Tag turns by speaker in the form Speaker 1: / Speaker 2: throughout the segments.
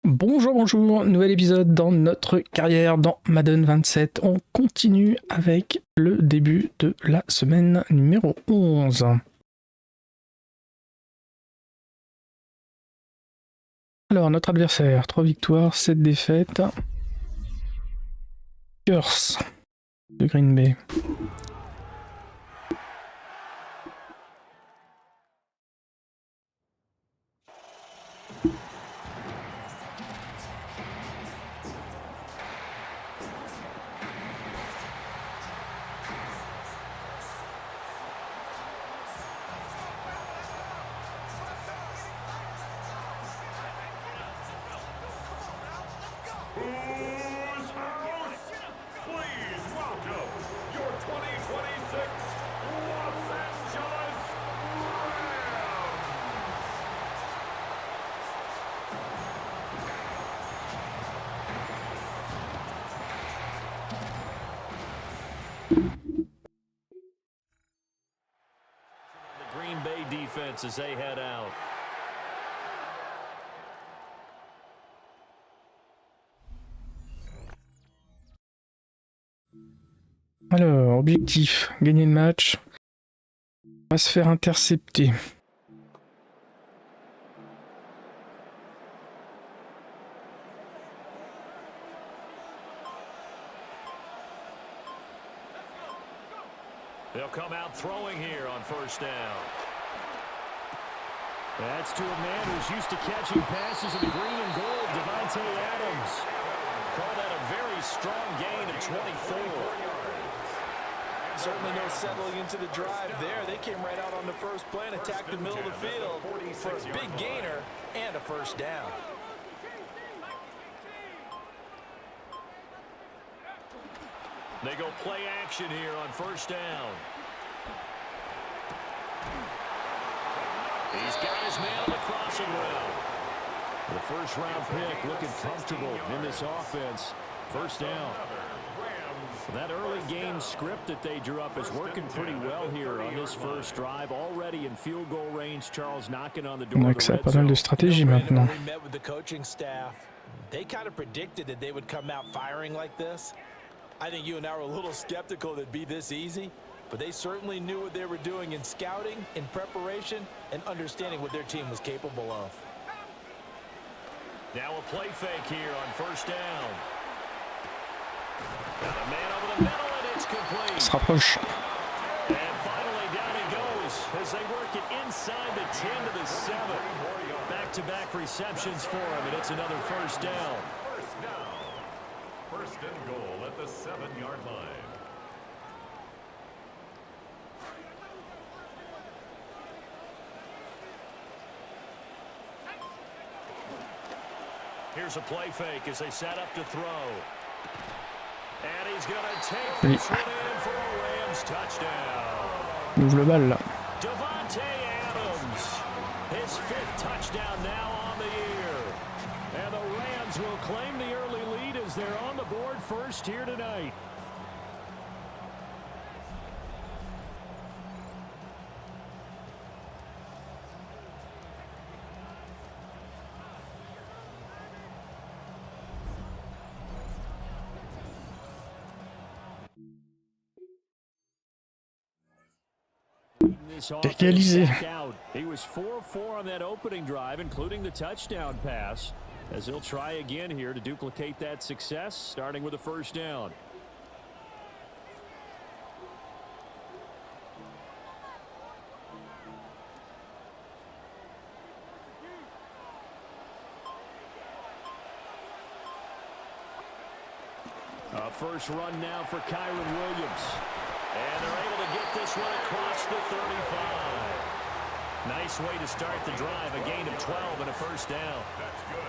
Speaker 1: Bonjour, bonjour, nouvel épisode dans notre carrière dans Madden 27. On continue avec le début de la semaine numéro 11. Alors, notre adversaire, 3 victoires, 7 défaites. Curse de Green Bay.
Speaker 2: Green Bay defense as they head out.
Speaker 1: Alors, objectif, gagner le match. On va se faire intercepter.
Speaker 2: They'll come out throwing here on first down. That's to a man who's used to catching passes in the green and gold, Davante Adams. Call that a very strong gain of 24.
Speaker 3: Certainly no settling into the drive there. They came right out on the first play and attacked the middle of the field for a big gainer and a first down.
Speaker 2: They go play action here on first down. He's got his man on the crossing route. The first-round pick looking comfortable in this offense. First down. That early game script that they drew up is working pretty well here on this first drive. Already in field goal range, Charles knocking on the door.
Speaker 1: Donc ça a pas mal de stratégie maintenant.
Speaker 3: We met with the coaching staff. They kind of predicted that they would come out firing like this. I think you and I were a little skeptical that it'd be this easy, but they certainly knew what they were doing in scouting, in preparation, and understanding what their team was capable of.
Speaker 2: Now a play fake here on first down. Got a man over the middle, and it's complete.
Speaker 1: Se rapproche.
Speaker 2: And finally down he goes as they work it inside the 10 to the 7. Back-to-back receptions for him, and it's another first down.
Speaker 4: First and goal at the 7-yard line.
Speaker 2: Here's a play fake as they set up to throw. And he's going to take this one in for a Rams touchdown.
Speaker 1: Il ouvre le bal là.
Speaker 2: Davante Adams, his 5th touchdown now on the year. And the Rams will claim the early lead as they're on the board first here tonight.
Speaker 1: Égalisé.
Speaker 2: He was 4-4 on that opening drive, including the touchdown pass, as he'll try again here to duplicate that success, starting with a first down. A first run now for Kyron Williams. And they're able to get this one across the 35. Nice way to start the drive, a gain of 12 and a first down.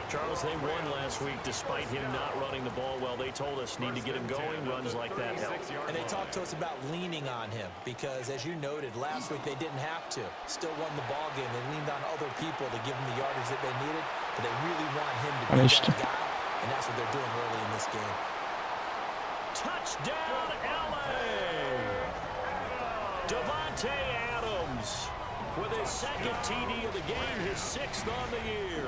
Speaker 2: Charles, they won last week despite him not running the ball well. They told us need to get him going, runs like that help.
Speaker 3: And they talked to us about leaning on him because, as you noted, last week they didn't have to. Still won the ball game. They leaned on other people to give them the yardage that they needed, but they really want him to be that guy, and that's what they're doing early in this game.
Speaker 2: Touchdown, LA! Davante Adams with his second TD of the game, his 6th on the year.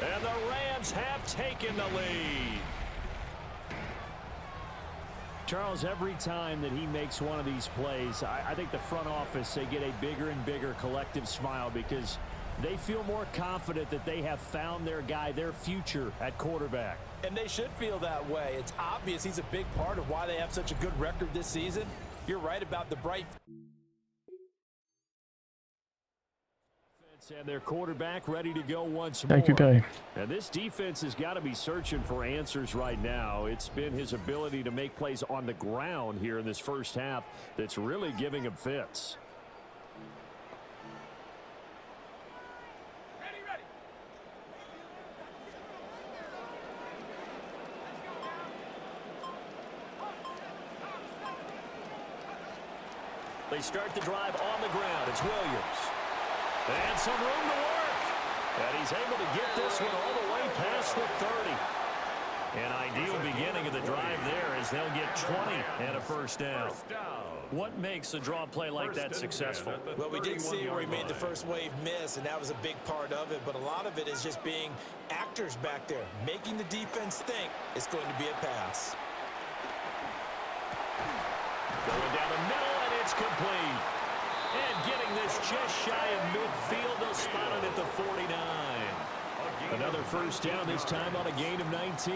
Speaker 2: And the Rams have taken the lead. Charles, every time that he makes one of these plays, I think the front office, they get a bigger and bigger collective smile because they feel more confident that they have found their guy, their future at quarterback.
Speaker 3: And they should feel that way. It's obvious he's a big part of why they have such a good record this season. You're right about the bright.
Speaker 2: And their quarterback ready to go once more.
Speaker 1: Récupéré.
Speaker 2: And this defense has got to be searching for answers right now. It's been his ability to make plays on the ground here in this first half that's really giving him fits. They start the drive on the ground. It's Williams. And some room to work. And he's able to get this one all the way past the 30. An ideal beginning of the drive there as they'll get 20 and a first down. What makes a draw play like that successful?
Speaker 3: Well, we did see where he made the first wave miss, and that was a big part of it. But a lot of it is just being actors back there, making the defense think it's going to be a pass.
Speaker 2: Going down the middle, and it's complete. And getting this just shy of midfield, they'll spot it at the 49. Another first down, this time on a gain of 19.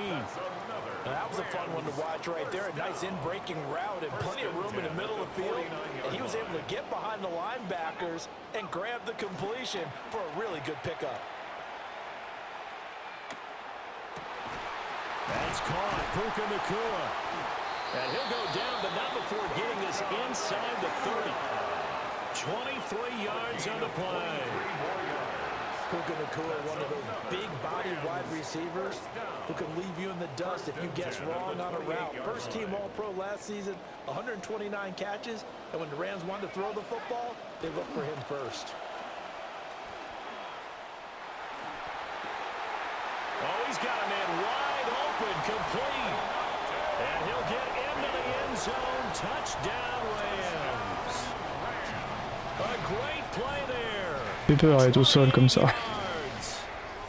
Speaker 3: That was a fun one to watch right there. A nice in-breaking route and plenty of room in the middle of the field. And he was able to get behind the linebackers and grab the completion for a really good pickup.
Speaker 2: That's caught. Puka Nacua. And he'll go down, but not before getting this inside the 30. 23 yards on the play.
Speaker 3: Puka Nacua, one of those big-bodied wide receivers who can leave you in the dust if you guess wrong on a route. First-team All-Pro last season, 129 catches, and when the Rams wanted to throw the football, they looked for him first.
Speaker 2: Oh, he's got a man wide open, complete. And he'll get into the end zone. Touchdown, Rams. A great play there.
Speaker 1: J'ai peur d'être au sol comme ça.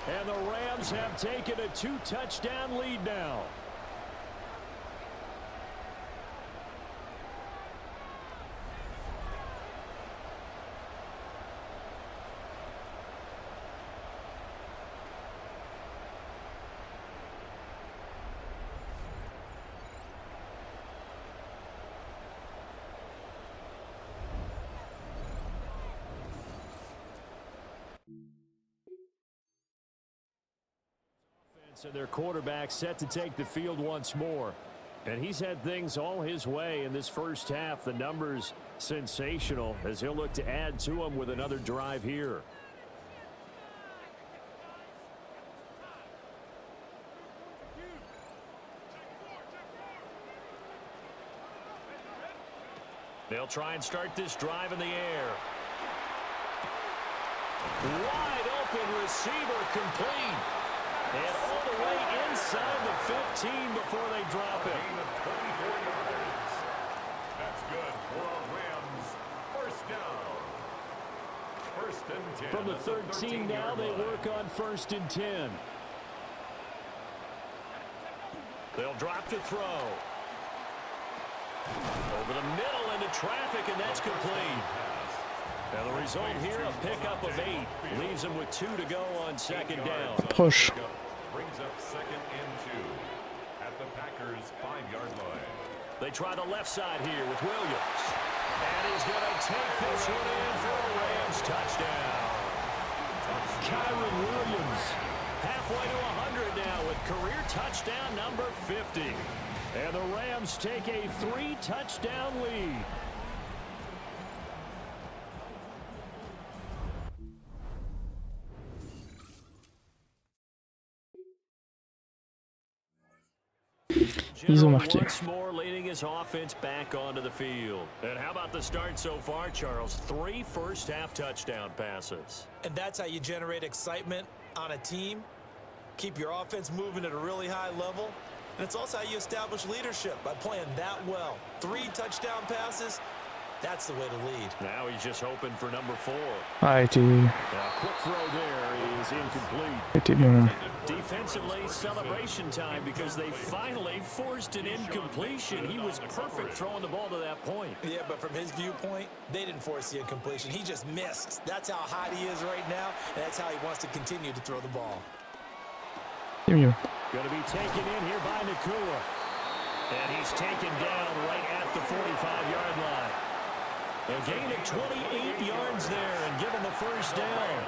Speaker 2: And the Rams have taken a 2-touchdown lead now. And their quarterback set to take the field once more. And he's had things all his way in this first half. The numbers sensational as he'll look to add to them with another drive here. They'll try and start this drive in the air. Wide open receiver, complete. And all the way inside the 15 before they drop it.
Speaker 4: That's good for Rams. First down. First and 10.
Speaker 2: From the 13 now, they work on first and 10. They'll drop to throw. Over the middle into traffic, and that's complete. Now the result here, a pickup of 8. Leaves them with 2 to go on second down.
Speaker 1: Proche.
Speaker 4: Brings up second and 2 at the Packers' 5-yard line.
Speaker 2: They try the left side here with Williams. And he's going to take this one in for a Rams touchdown. Kyron Williams halfway to 100 now with career touchdown number 50. And the Rams take a 3-touchdown lead.
Speaker 1: Ils ont marqué.
Speaker 2: Once more leading his offense back onto the field. And how about the start so far, Charles? 3 first-half touchdown passes.
Speaker 3: And that's how you generate excitement on a team. Keep your offense moving at a really high level. And it's also how you establish leadership by playing that well. 3 touchdown passes. That's the way to lead.
Speaker 2: Now he's just hoping for number 4.
Speaker 1: Ah, était
Speaker 2: Quick throw there is incomplete.
Speaker 1: bon.
Speaker 2: Defensively, celebration time because they finally forced an incompletion. He was perfect throwing the ball to that point.
Speaker 3: Yeah, but from his viewpoint, they didn't force the incompletion. He just missed. That's how hot he is right now, and that's how he wants to continue to throw the ball.
Speaker 1: C'est mieux.
Speaker 2: Going to be taken in here by Nakua. And he's taken down right at the 45-yard line. A gain of 28 yards there and given the first down.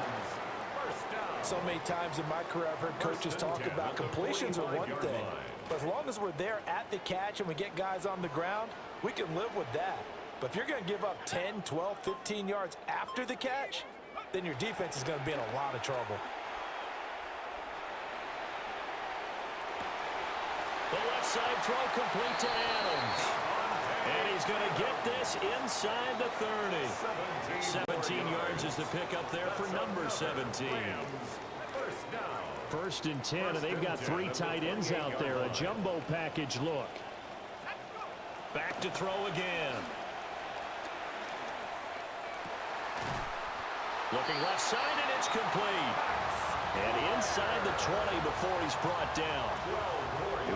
Speaker 3: So many times in my career I've heard coaches talk about completions are one thing. But as long as we're there at the catch and we get guys on the ground, we can live with that. But if you're going to give up 10, 12, 15 yards after the catch, then your defense is going to be in a lot of trouble.
Speaker 2: The left side throw complete to Adams. And he's going to get this inside the 30. 17 yards is the pickup there for number 17. First and 10, and they've got 3 tight ends out there. A jumbo package look. Back to throw again. Looking left side, and it's complete. And inside the 20 before he's brought down.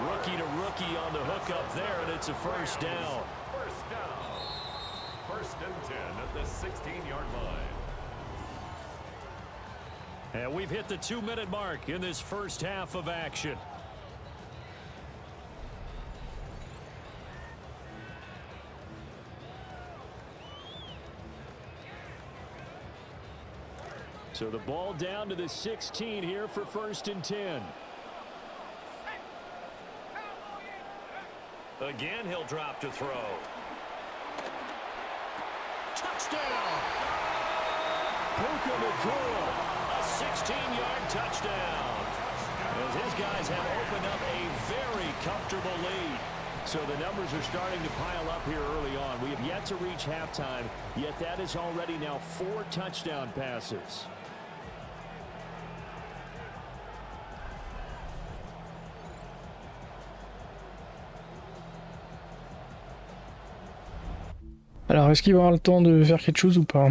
Speaker 2: Rookie to rookie on the hook up there, and it's a first down.
Speaker 4: First and 10 at the 16-yard line.
Speaker 2: And we've hit the 2-minute mark in this first half of action. So the ball down to the 16 here for first and 10. Again, he'll drop to throw. Touchdown! Puka Nakua, a 16-yard touchdown. As his guys have opened up a very comfortable lead. So the numbers are starting to pile up here early on. We have yet to reach halftime, yet that is already now 4 touchdown passes.
Speaker 1: Alors, est-ce qu'il va avoir le temps de faire quelque chose ou pas?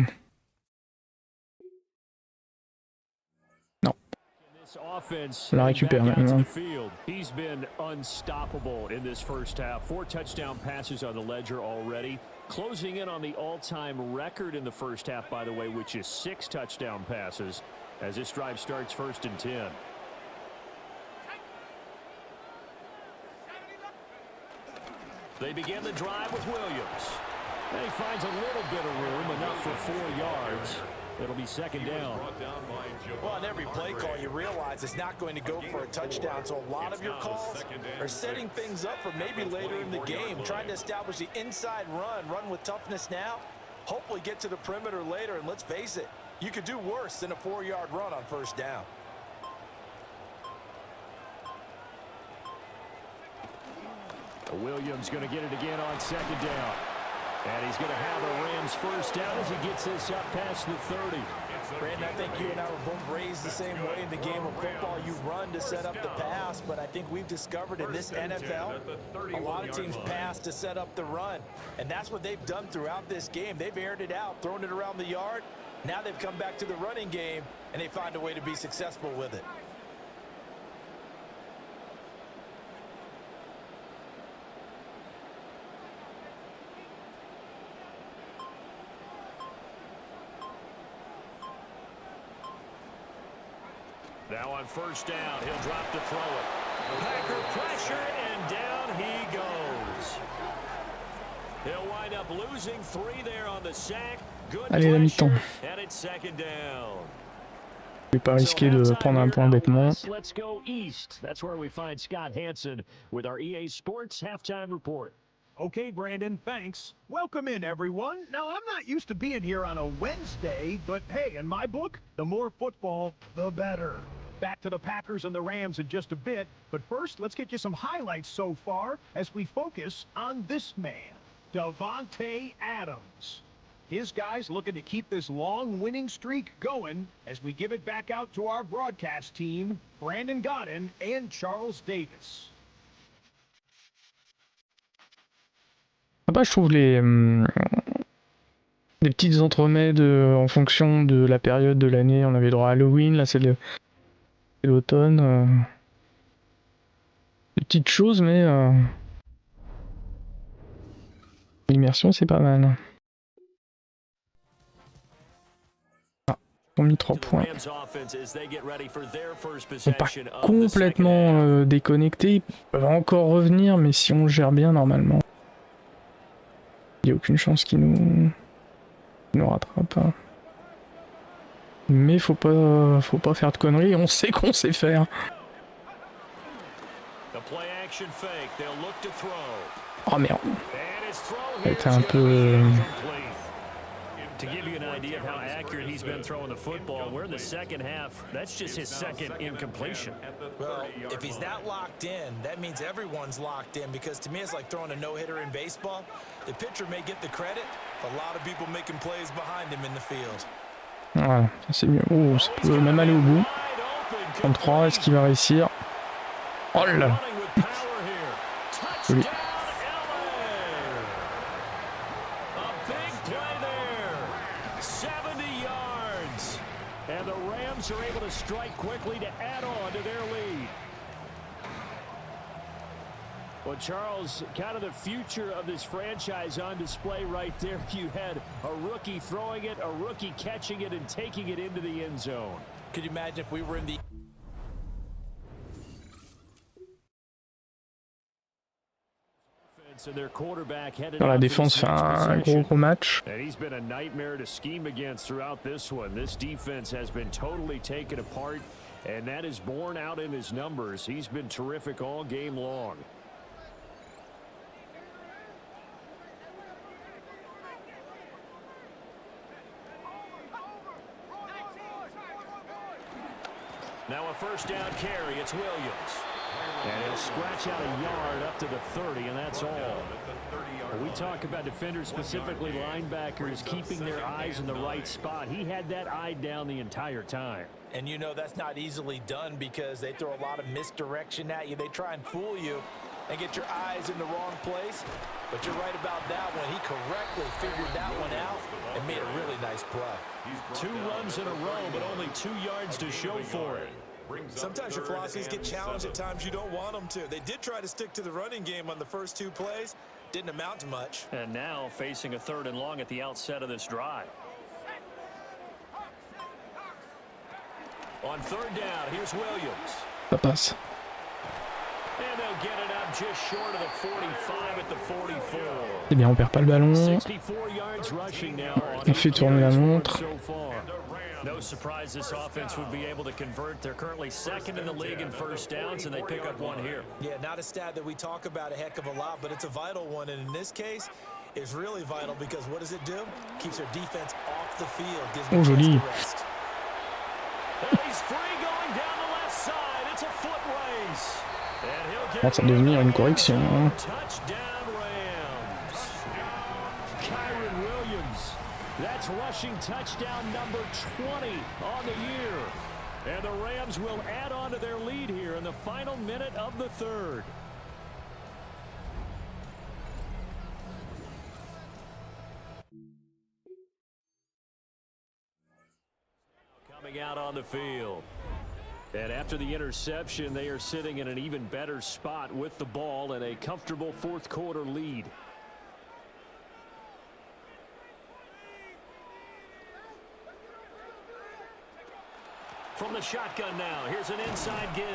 Speaker 1: Non. On la récupère maintenant.
Speaker 2: He's been unstoppable in this first half. 4 touchdown passes on the ledger already. Closing in on the all-time record in the first half, by the way, which is 6 touchdown passes as this drive starts first and 10. They begin the drive with Williams. And he finds a little bit of room, enough for 4 yards. It'll be second down.
Speaker 3: Well, on every play call, you realize it's not going to go for a touchdown. So a lot of your calls are setting things up for maybe later in the game, trying to establish the inside run with toughness now, hopefully get to the perimeter later. And let's face it, you could do worse than a 4-yard run on first down.
Speaker 2: Williams going to get it again on second down. And he's going to have a Rams first down as he gets this up past the 30.
Speaker 3: Brandon, I think you and I were both raised the same way in the game of football. You run to set up the pass, but I think we've discovered in this NFL, a lot of teams pass to set up the run. And that's what they've done throughout this game. They've aired it out, thrown it around the yard. Now they've come back to the running game, and they find a way to be successful with it.
Speaker 2: Now on first down, he'll drop to throw it. Packer pressure, and down he goes. He'll wind up losing 3 there on the sack. Good pressure, and it's second down.
Speaker 1: Je vais pas risquer de prendre un point bêtement.
Speaker 2: Let's go east. That's where we find Scott Hansen with our EA Sports halftime report.
Speaker 5: Okay, Brandon, thanks. Welcome in, everyone. Now, I'm not used to being here on a Wednesday, but hey, in my book, the more football, the better. Back to the Packers and the Rams in just a bit, but first, let's get you some highlights so far as we focus on this man, Davante Adams. His guys looking to keep this long winning streak going as we give it back out to our broadcast team, Brandon Godden and Charles Davis.
Speaker 1: Après, je trouve des petites entremets en fonction de la période de l'année. On avait droit à Halloween, là c'est l'automne. Des petites choses, mais l'immersion c'est pas mal. Ah, ils ont mis 3 points. Ils sont pas complètement déconnectés, ils peuvent encore revenir, mais si on gère bien normalement, il n'y a aucune chance qu'ils nous rattrapent. Mais faut pas faire de conneries, on sait qu'on sait faire. Oh merde. Ça a été un peu...
Speaker 2: To give you an idea of how accurate he's been throwing the football, we're in the second half. That's just his second incompletion.
Speaker 3: Well, if he's that locked in, that means everyone's locked in, because to me it's like throwing a no-hitter in baseball. The pitcher may get the credit, but a lot of people making plays behind him in the field.
Speaker 1: Voilà, ça c'est mieux. Oh, ça peut même aller au bout. 33, est-ce qu'il va réussir? Oh là là. Joli.
Speaker 2: Are able to strike quickly to add on to their lead. Well, Charles, kind of the future of this franchise on display right there. You had a rookie throwing it, a rookie catching it, and taking it into the end zone.
Speaker 3: Could you imagine if we were in the...
Speaker 1: La défense fait un gros match.
Speaker 2: And he's been a nightmare to scheme against throughout this one. This defense has been totally taken apart, and that is borne out in his numbers. He's been terrific all game long. Now a first down carry, it's Williams. And he'll scratch out a yard up to the 30, and that's all. We talk about defenders, specifically linebackers, keeping their eyes in the right spot. He had that eye down the entire time.
Speaker 3: And you know that's not easily done, because they throw a lot of misdirection at you. They try and fool you and get your eyes in the wrong place. But you're right about that one. He correctly figured that one out and made a really nice play.
Speaker 2: 2 runs in a row, but only 2 yards to show for it.
Speaker 3: Sometimes your philosophies get challenged at times you don't want them to. They did try to stick to the running game on the first 2 plays. Didn't amount to much.
Speaker 2: And now facing a 3rd and long at the outset of this drive. On 3rd down, here's Williams.
Speaker 1: Ça passe.
Speaker 2: And they'll get it up just short of the 45 at the 44.
Speaker 1: C'est bien, on perd pas le ballon.
Speaker 2: 64 yards rushing now.
Speaker 1: On fait tourner la montre.
Speaker 2: No surprise this offense would be able to convert. They're currently 2nd in the league in first downs, and they pick up 1 here.
Speaker 3: Yeah, not a stat that we talk about a heck of a lot, but it's a vital one. And in this case, it's really vital, because what does it do? Keeps their defense off the field. Gives them a chance to rest.
Speaker 2: And he's free going down the left side. It's a foot race. And he'll get
Speaker 1: Ça va devenir une correction. Hein.
Speaker 2: Touchdown Rams. Kyren Williams. That's rushing touchdown number 20 on the year. And the Rams will add on to their lead here in the final minute of the 3rd. Coming out on the field. And after the interception, they are sitting in an even better spot with the ball and a comfortable 4th quarter lead. From the shotgun now, here's an inside give.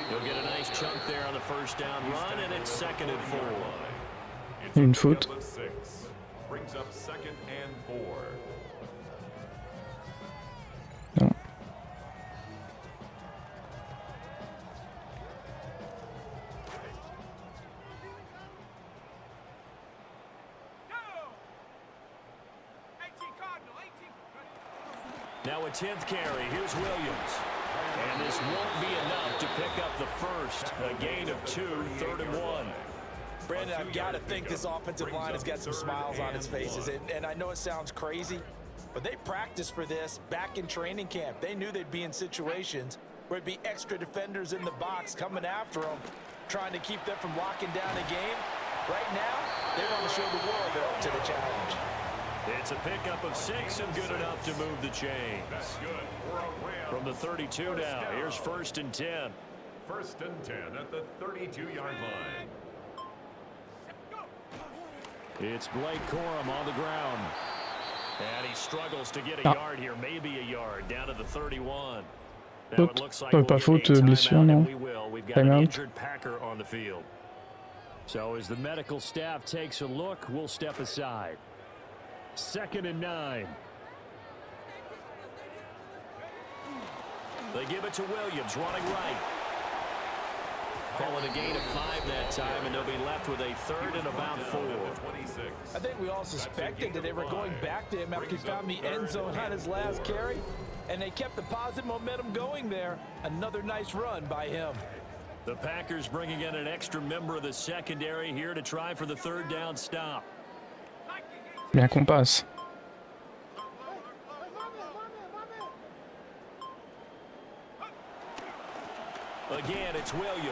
Speaker 2: He'll get a nice chunk there on the first down run, and it's 2nd and 4.
Speaker 1: Une faute.
Speaker 4: Brings up 2nd and 4.
Speaker 1: Non.
Speaker 2: Now a 10th carry. Here's Williams. And this won't be enough to pick up the first. A gain of 2, 3rd and 1.
Speaker 3: Brandon, I've got to think this offensive line has got some smiles on its faces. And I know it sounds crazy, but they practiced for this back in training camp. They knew they'd be in situations where it'd be extra defenders in the box coming after them, trying to keep them from locking down a game. Right now, they want to show the world they're up to the challenge.
Speaker 2: It's a pickup of 6 and good enough to move the chains.
Speaker 4: That's good for a Rams.
Speaker 2: From the 32 now, here's 1st and 10.
Speaker 4: 1st and 10 at the 32-yard line.
Speaker 2: It's Blake Corum on the ground. And he struggles to get a yard here, maybe a yard, down to the 31. Now it looks like
Speaker 1: pas faute, blessure, non?
Speaker 2: We've got an injured Packer on the field. So as the medical staff takes a look, we'll step aside. 2nd and 9. They give it to Williams, running right. Call it a gain of 5 that time, and they'll be left with a 3rd and about 4.
Speaker 3: I think we all suspected that they were going back to him after he found the end zone on his last carry, and they kept the positive momentum going there. Another nice run by him.
Speaker 2: The Packers bringing in an extra member of the secondary here to try for the 3rd down stop.
Speaker 1: Bien qu'on passe.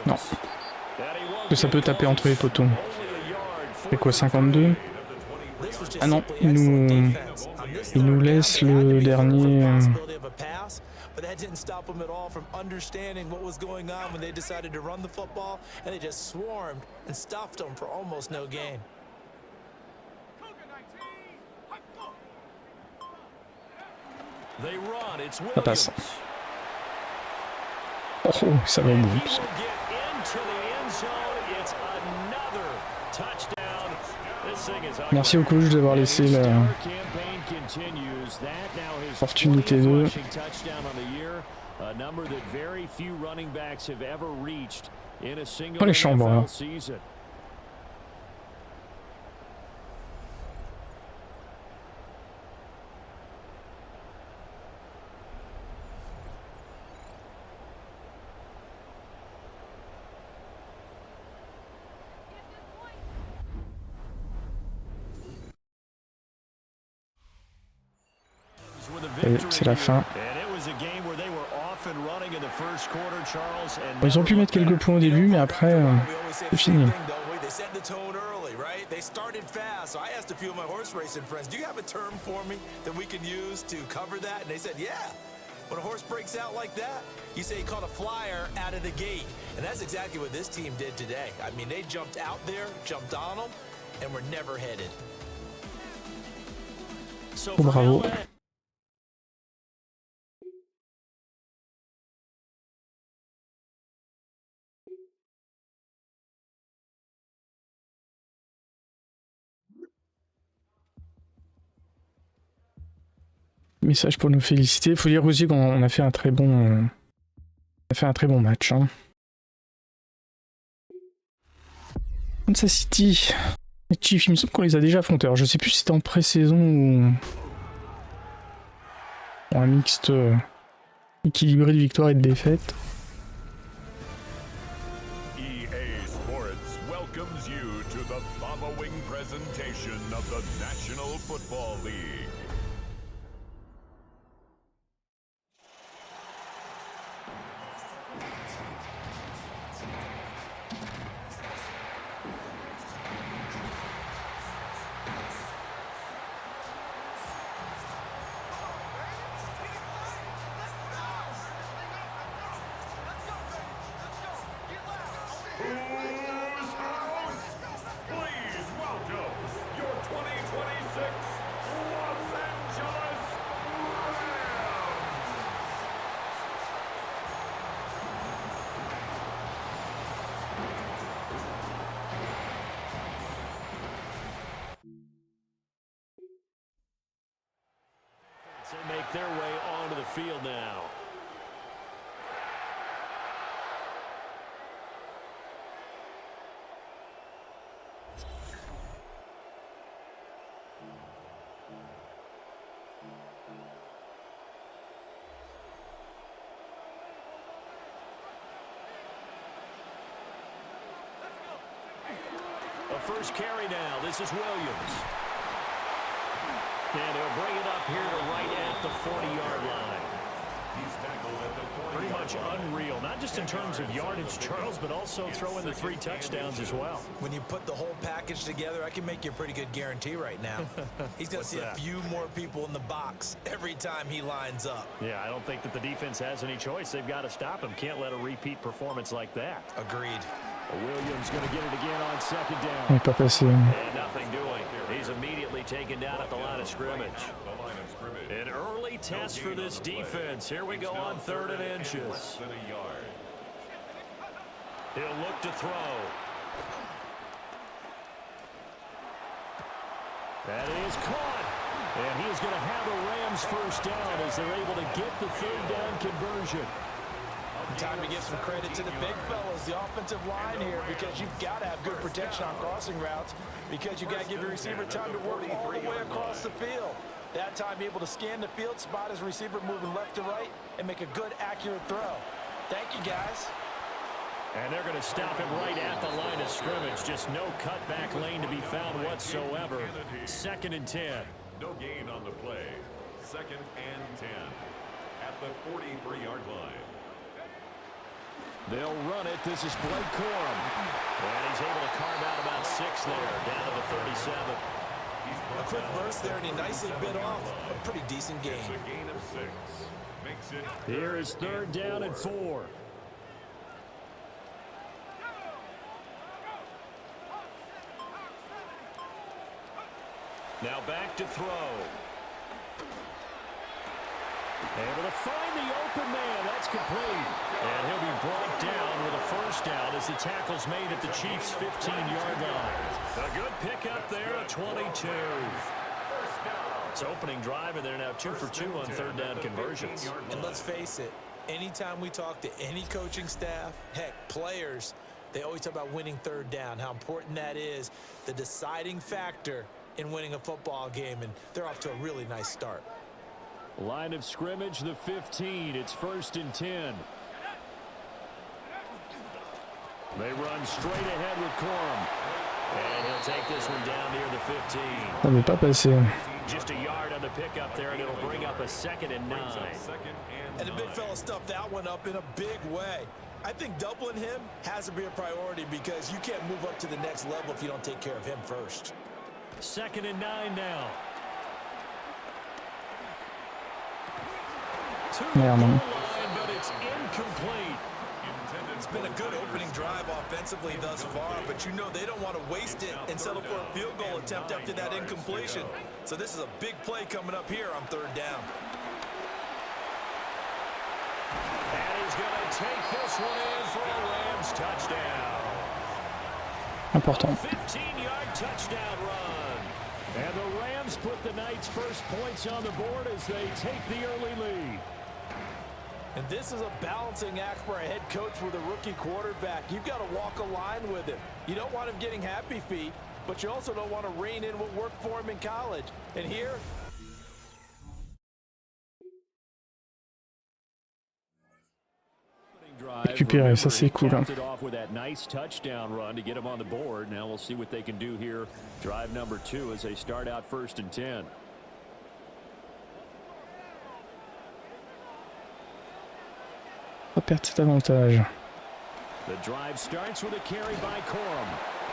Speaker 1: Non. Que ça peut taper entre les poteaux. C'est quoi, 52? Ah non, il nous laisse le dernier.
Speaker 3: But that didn't stop them at all from understanding what was going on when they decided to run the football, and they just swarmed and stuffed them for almost no gain.
Speaker 2: They run, it's
Speaker 1: Ça passe. Oh, ça va au bout. Merci au coach d'avoir laissé l'opportunité de... Oh, les chambres, là. C'est la fin. Ils ont pu mettre quelques points au début, mais après, c'est fini.
Speaker 3: They started fast, so I asked a few of my horse racing friends, do you have a term for me that we can use to cover that? And they said, yeah. When a horse breaks out like that, you say he caught a flyer out of the gate. And that's exactly what this team did today. I mean, they jumped out there, jumped on them, and were never headed.
Speaker 1: Oh, bravo. Message pour nous féliciter. Il faut dire aussi qu'on a fait un très bon, match. Hein. Kansas City, les Chiefs, il me semble qu'on les a déjà affrontés. Alors, je sais plus si c'était en pré-saison ou un mixte équilibré de victoires et de défaites.
Speaker 4: EA Sports welcomes you to the following presentation of the National Football League.
Speaker 2: They make their way onto the field now. A first carry now. This is Williams. And he'll bring it up here to right at the 40-yard line.
Speaker 4: He's tackled at the 40-yard line.
Speaker 2: Pretty much much unreal, not just in terms of yardage, Charles, but also throwing the 3 touchdowns as well.
Speaker 3: When you put the whole package together, I can make you a pretty good guarantee right now. He's going to see a few more people in the box every time he lines up.
Speaker 2: Yeah, I don't think that the defense has any choice. They've got to stop him. Can't let a repeat performance like that.
Speaker 3: Agreed.
Speaker 2: Williams going to get it again on 2nd down.
Speaker 1: Il n'est pas passé.
Speaker 2: And nothing doing. He's immediately taken down at the line of scrimmage. An early test for this defense. Here we go on 3rd and inches. He'll look to throw. That is caught. And he is going to have a Rams first down as they're able to get the 3rd down conversion.
Speaker 3: Time to give some credit to the big fellas, the offensive line here, because you've got to have good protection on crossing routes, because you've got to give your receiver time to work all the way across the field. That time, be able to scan the field, spot his receiver moving left to right, and make a good, accurate throw. Thank you, guys.
Speaker 2: And they're going to stop him right at the line of scrimmage. Just no cutback lane to be found whatsoever. 2nd and 10.
Speaker 4: No gain on the play. 2nd and 10 at the 43-yard line.
Speaker 2: They'll run it. This is Blake Corum. And he's able to carve out about 6 there, down to the 37.
Speaker 3: A quick burst there, and he nicely bit off a pretty decent gain.
Speaker 4: It's a gain of 6. Makes it
Speaker 2: Here is 3rd down and 4. Now back to throw. Able to find the open man. That's complete. And he'll be brought down with a first down as the tackle's made at the Chiefs' 15-yard line. A good pickup there at 22. It's opening drive, and they're now 2 for 2 on 3rd down conversions.
Speaker 3: And let's face it, anytime we talk to any coaching staff, heck, players, they always talk about winning 3rd down, how important that is, the deciding factor in winning a football game, and they're off to a really nice start.
Speaker 2: Line of scrimmage, the 15. It's 1st and 10. They run straight ahead with Corum. And he'll take this one down near the 15.
Speaker 1: Ça n'est pas passé.
Speaker 2: Just a yard on the pickup there, and it'll bring up a 2nd and 9.
Speaker 3: And the big fella stuffed that one up in a big way. I think doubling him has to be a priority, because you can't move up to the next level if you don't take care of him first.
Speaker 2: 2nd and 9 now.
Speaker 1: Merde.
Speaker 2: But it's incomplete.
Speaker 3: It's been a good opening drive offensively thus far, but you know they don't want to waste it and settle for a field goal attempt after that incompletion. So this is a big play coming up here on 3rd down.
Speaker 2: And he's going to take this one in for a Rams touchdown.
Speaker 1: Important.
Speaker 2: 15-yard touchdown run. And the Rams put the Knights' first points on the board as they take the early lead.
Speaker 3: And this is a balancing act for a head coach with a rookie quarterback. You've got to walk a line with him. You don't want him getting happy feet, but you also don't want to rein in what worked for him in college. And here,
Speaker 1: récupérer, ça c'est cool.
Speaker 2: Off with that nice touchdown run to get him on the board. Now we'll see what they can do here. Drive number 2 as they start out 1st and 10.
Speaker 1: Pas perdre cet avantage.
Speaker 2: The drive starts with a carry by Corum.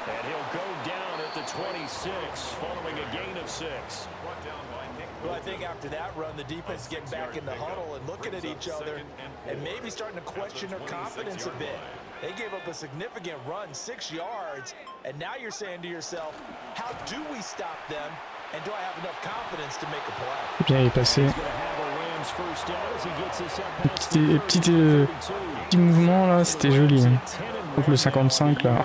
Speaker 2: And he'll go down at the 26 following a gain of 6.
Speaker 3: well, I think after that run, the defense is getting back in the huddle and looking at each other and maybe starting to question their confidence a bit. They gave up a significant run, 6 yards, and now you're saying to yourself, how do we stop them, and do I have enough confidence to make a play?
Speaker 1: Bien, il est passé. Petit mouvement là, c'était joli. Donc le 55 là.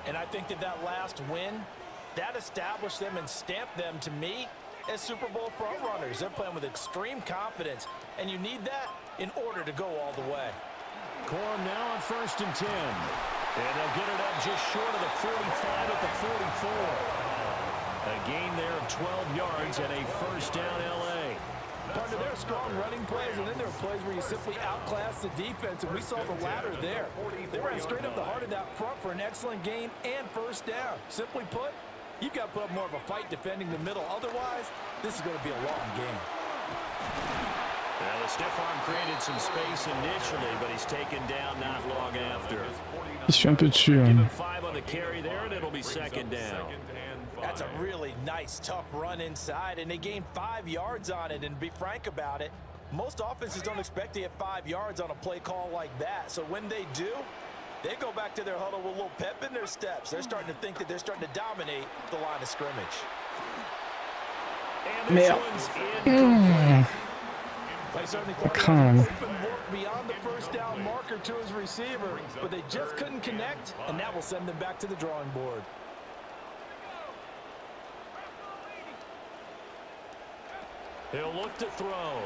Speaker 3: And I think that last win, that established them and stamped them, to me, as Super Bowl front runners. They're playing with extreme confidence, and you need that in order to go all the way.
Speaker 2: Corum now on 1st and 10. And they'll get it up just short of the 45 at the 44. A gain there of 12 yards and a first down L.A.
Speaker 3: Part of their strong running plays, and then there are plays where you simply outclass the defense, and we saw the latter there. They ran straight up the heart of that front for an excellent gain and first down. Simply put, You've got to put up more of a fight defending the middle. Otherwise, this is going to be a long game.
Speaker 2: Well, the stiff arm created some space initially, but he's taken down not long after.
Speaker 1: Je suis un peu dessus.
Speaker 2: Give him 5 on the carry there, and it'll be second down.
Speaker 3: That's a really nice, tough run inside, and they gained 5 yards on it. And to be frank about it, most offenses don't expect to get 5 yards on a play call like that. So when they do, they go back to their huddle with a little pep in their steps. They're starting to think that they're starting to dominate the line of scrimmage.
Speaker 2: And this one's in.
Speaker 3: They certainly thought they had an open look beyond the first down marker to his receiver, but they just couldn't connect, and that will send them back to the drawing board.
Speaker 2: He'll look to throw.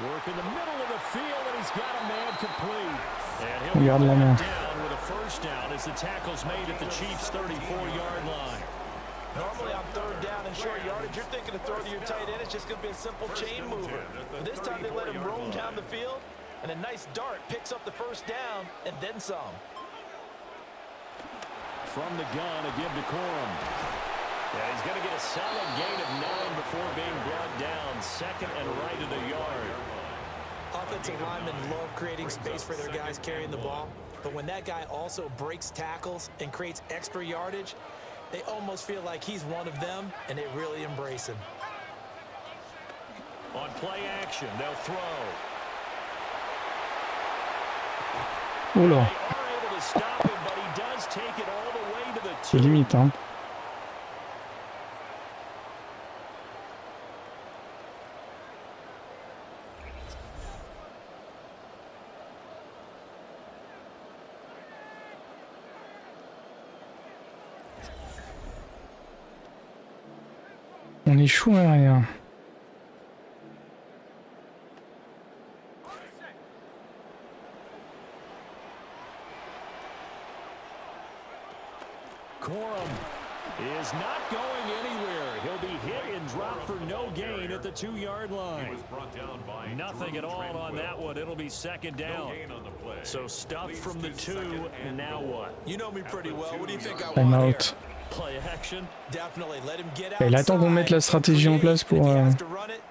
Speaker 2: Work in the middle of the field, and he's got a man complete. And he'll be down with a first down as the tackle's made at the Chiefs' 34-yard line.
Speaker 3: Normally on third down and short yardage, you're thinking to throw to your tight end. It's just going to be a simple chain mover. But this time they let him roam down the field, and a nice dart picks up the first down and then some.
Speaker 2: From the gun, a give to Corum. Yeah, he's going to get a solid gain of 9 before being brought down. Second and right of the yard.
Speaker 3: Offensive linemen love creating space for their guys carrying the ball. But when that guy also breaks tackles and creates extra yardage, they almost feel like he's one of them, and they really embrace him.
Speaker 2: On play action, they'll throw.
Speaker 1: Oh là.
Speaker 2: They are able to stop him, but he does take it all the way to the 2.
Speaker 1: C'est limite, hein. On est chaud à rien.
Speaker 2: Corum is not going anywhere. He'll be hit and dropped for no gain at the 2-yard line. Nothing at all on that one. It'll be second down. So stuffed from the 2, and now what?
Speaker 3: You know me pretty well. What do you think I
Speaker 1: Time
Speaker 3: want
Speaker 1: out.
Speaker 3: here? Play action. Definitely let him get
Speaker 1: Il attend qu'on mette la stratégie en place pour...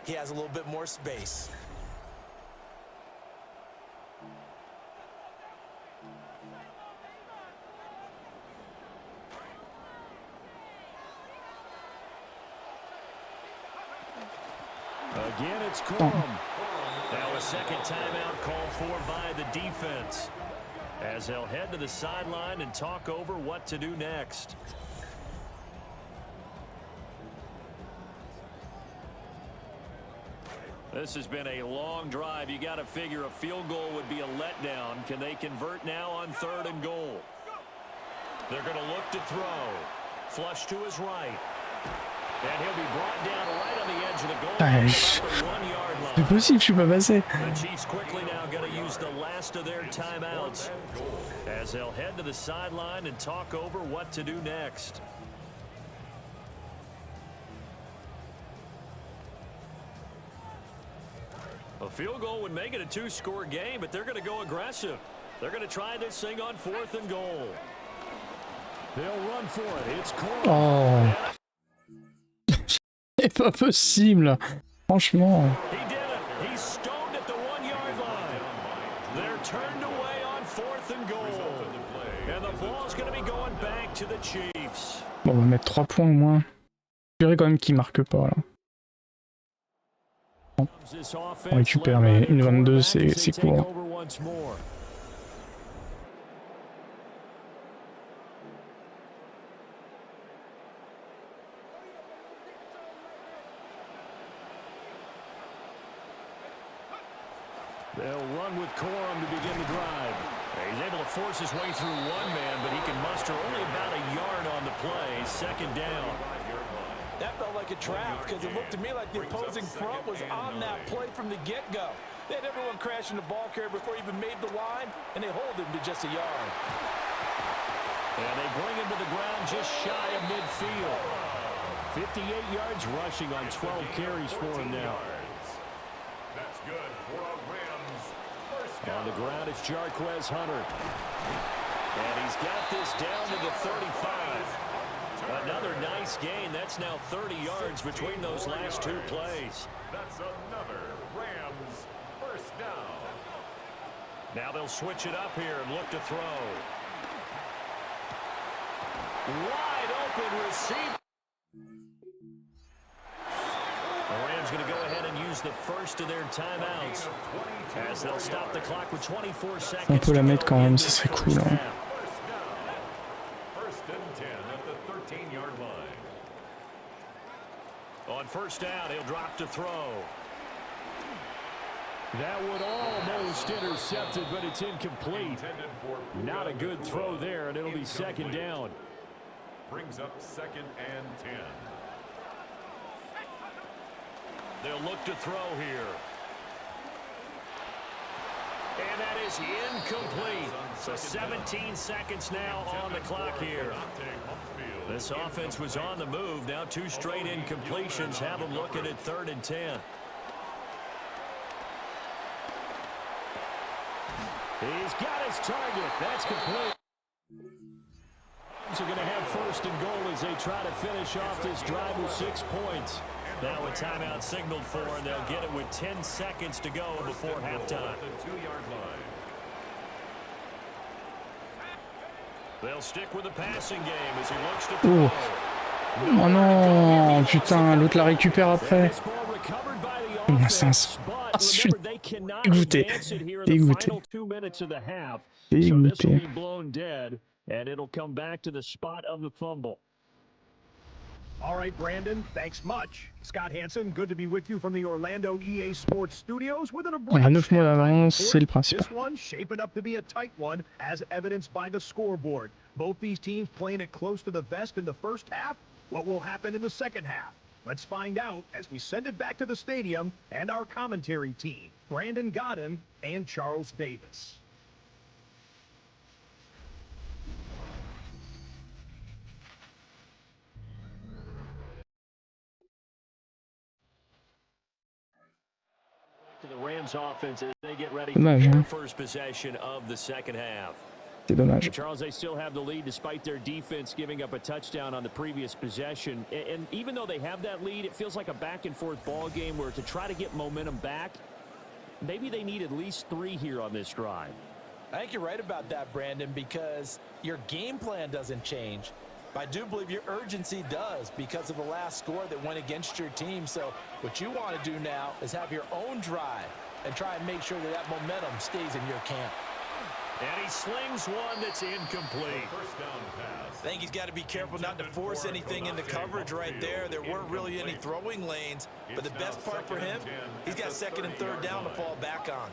Speaker 3: He has a little bit more space.
Speaker 2: Again, it's Corum. Now a second timeout called for by the defense, as they'll head to the sideline and talk over what to do next. This has been a long drive. You got to figure a field goal would be a letdown. Can they convert now on 3rd and goal? They're going to look to throw. Flush to his right. And he'll be brought down right on the edge of the goal line, about the 1-yard line.
Speaker 1: C'est possible, je suis pas passé.
Speaker 2: The Chiefs quickly now going to use the last of their timeouts, as they'll head to the sideline and talk over what to do next. A field goal would make it a 2-score game, but they're going to go aggressive. They're going to try this thing on 4th and goal. They'll run for it. It's Corum.
Speaker 1: Oh. C'est pas possible. Franchement.
Speaker 2: He did it. He's stoned at the 1-yard line. They're turned away on 4th and goal. And the ball's going to be going back to the Chiefs.
Speaker 1: Bon, on va mettre 3 points au moins. J'espérais quand même qu'il marque pas là. Bon. On récupère, mais 1,22 c'est court.
Speaker 2: They'll run with Corum to begin the drive. He's able to force his way through one man, but he can muster only about a yard on the play. Second down.
Speaker 3: That felt like a trap because it looked to me like the opposing front was on that play from the get-go. They had everyone crashing the ball carrier before he even made the line, and they hold him to just a yard.
Speaker 2: And they bring him to the ground just shy of midfield. 58 yards rushing on 12 carries for him now.
Speaker 4: That's good for a Rams.
Speaker 2: On the ground, it's Jarquez Hunter. And he's got this down to the 35. Another nice gain. That's now 30 yards between those last two plays.
Speaker 4: That's another Rams first down.
Speaker 2: Now they'll switch it up here and look to throw. Wide open receiver. The Rams going to go ahead and use the first of their timeouts as they'll stop the clock with 24 seconds.
Speaker 1: On peut la mettre quand même, ça serait cool. Hein.
Speaker 4: First and 10 at the 13-yard line.
Speaker 2: On first down, he'll drop to throw. That would almost intercepted, but it's incomplete. Not a good throw there, and it'll be second down.
Speaker 4: Brings up second and 10.
Speaker 2: They'll look to throw here. And that is incomplete. So 17 seconds now on the clock here. This offense was on the move. Now two straight incompletions have them looking at 3rd and 10. He's got his target. That's complete. They're going to have first and goal as they try to finish off this drive with 6 points. Now a timeout signaled for, and they'll get it with 10 seconds to go before halftime. They'll stick with the passing game as he looks to throw.
Speaker 1: Oh non, putain, l'autre la récupère après. C'est un... Ah, je suis dégoûté. Dégoûté. Dégoûté.
Speaker 2: And it'll come back to the spot of the fumble.
Speaker 5: All right, Brandon, thanks much. Scott Hansen, good to be with you from the Orlando EA Sports Studios with an
Speaker 1: On a 9 mois d'avance, c'est le principal.
Speaker 5: This one shaping up to be a tight one, as evidenced by the scoreboard. Both these teams playing it close to the vest in the first half. What will happen in the second half? Let's find out as we send it back to the stadium and our commentary team, Brandon Godden and Charles Davis.
Speaker 2: The Rams offense as they get ready
Speaker 1: Dommage,
Speaker 2: for their
Speaker 1: hein.
Speaker 2: first possession of the second half.
Speaker 1: C'est dommage.
Speaker 2: Charles, they still have the lead despite their defense giving up a touchdown on the previous possession. And even though they have that lead, it feels like a back-and-forth ball game where to try to get momentum back, maybe they need at least 3 here on this drive.
Speaker 3: I think you're right about that, Brandon, because your game plan doesn't change. I do believe your urgency does because of the last score that went against your team. So what you want to do now is have your own drive and try and make sure that that momentum stays in your camp.
Speaker 2: And he slings one that's incomplete.
Speaker 4: First down pass.
Speaker 3: I think he's got to be careful not to force anything into coverage right there. There weren't really any throwing lanes, but the best part for him, he's got 2nd and 3rd down to fall back on.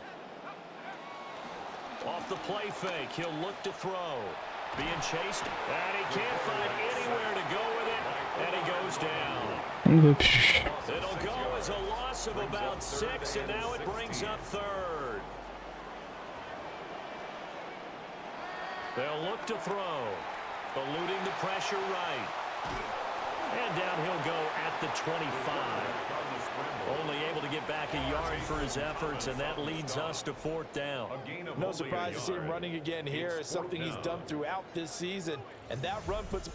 Speaker 2: Off the play fake, he'll look to throw. Being chased, and he can't find anywhere to go with it, and he goes down.
Speaker 1: On ne veut plus.
Speaker 2: It'll go as a loss of about 6, and now it brings up 3rd. They'll look to throw, eluding the pressure right. And down he'll go at the 25. Only able to get back a yard for his efforts, and that leads us to 4th down.
Speaker 3: No surprise to see him running again here. It's something he's done throughout this season, and that run puts him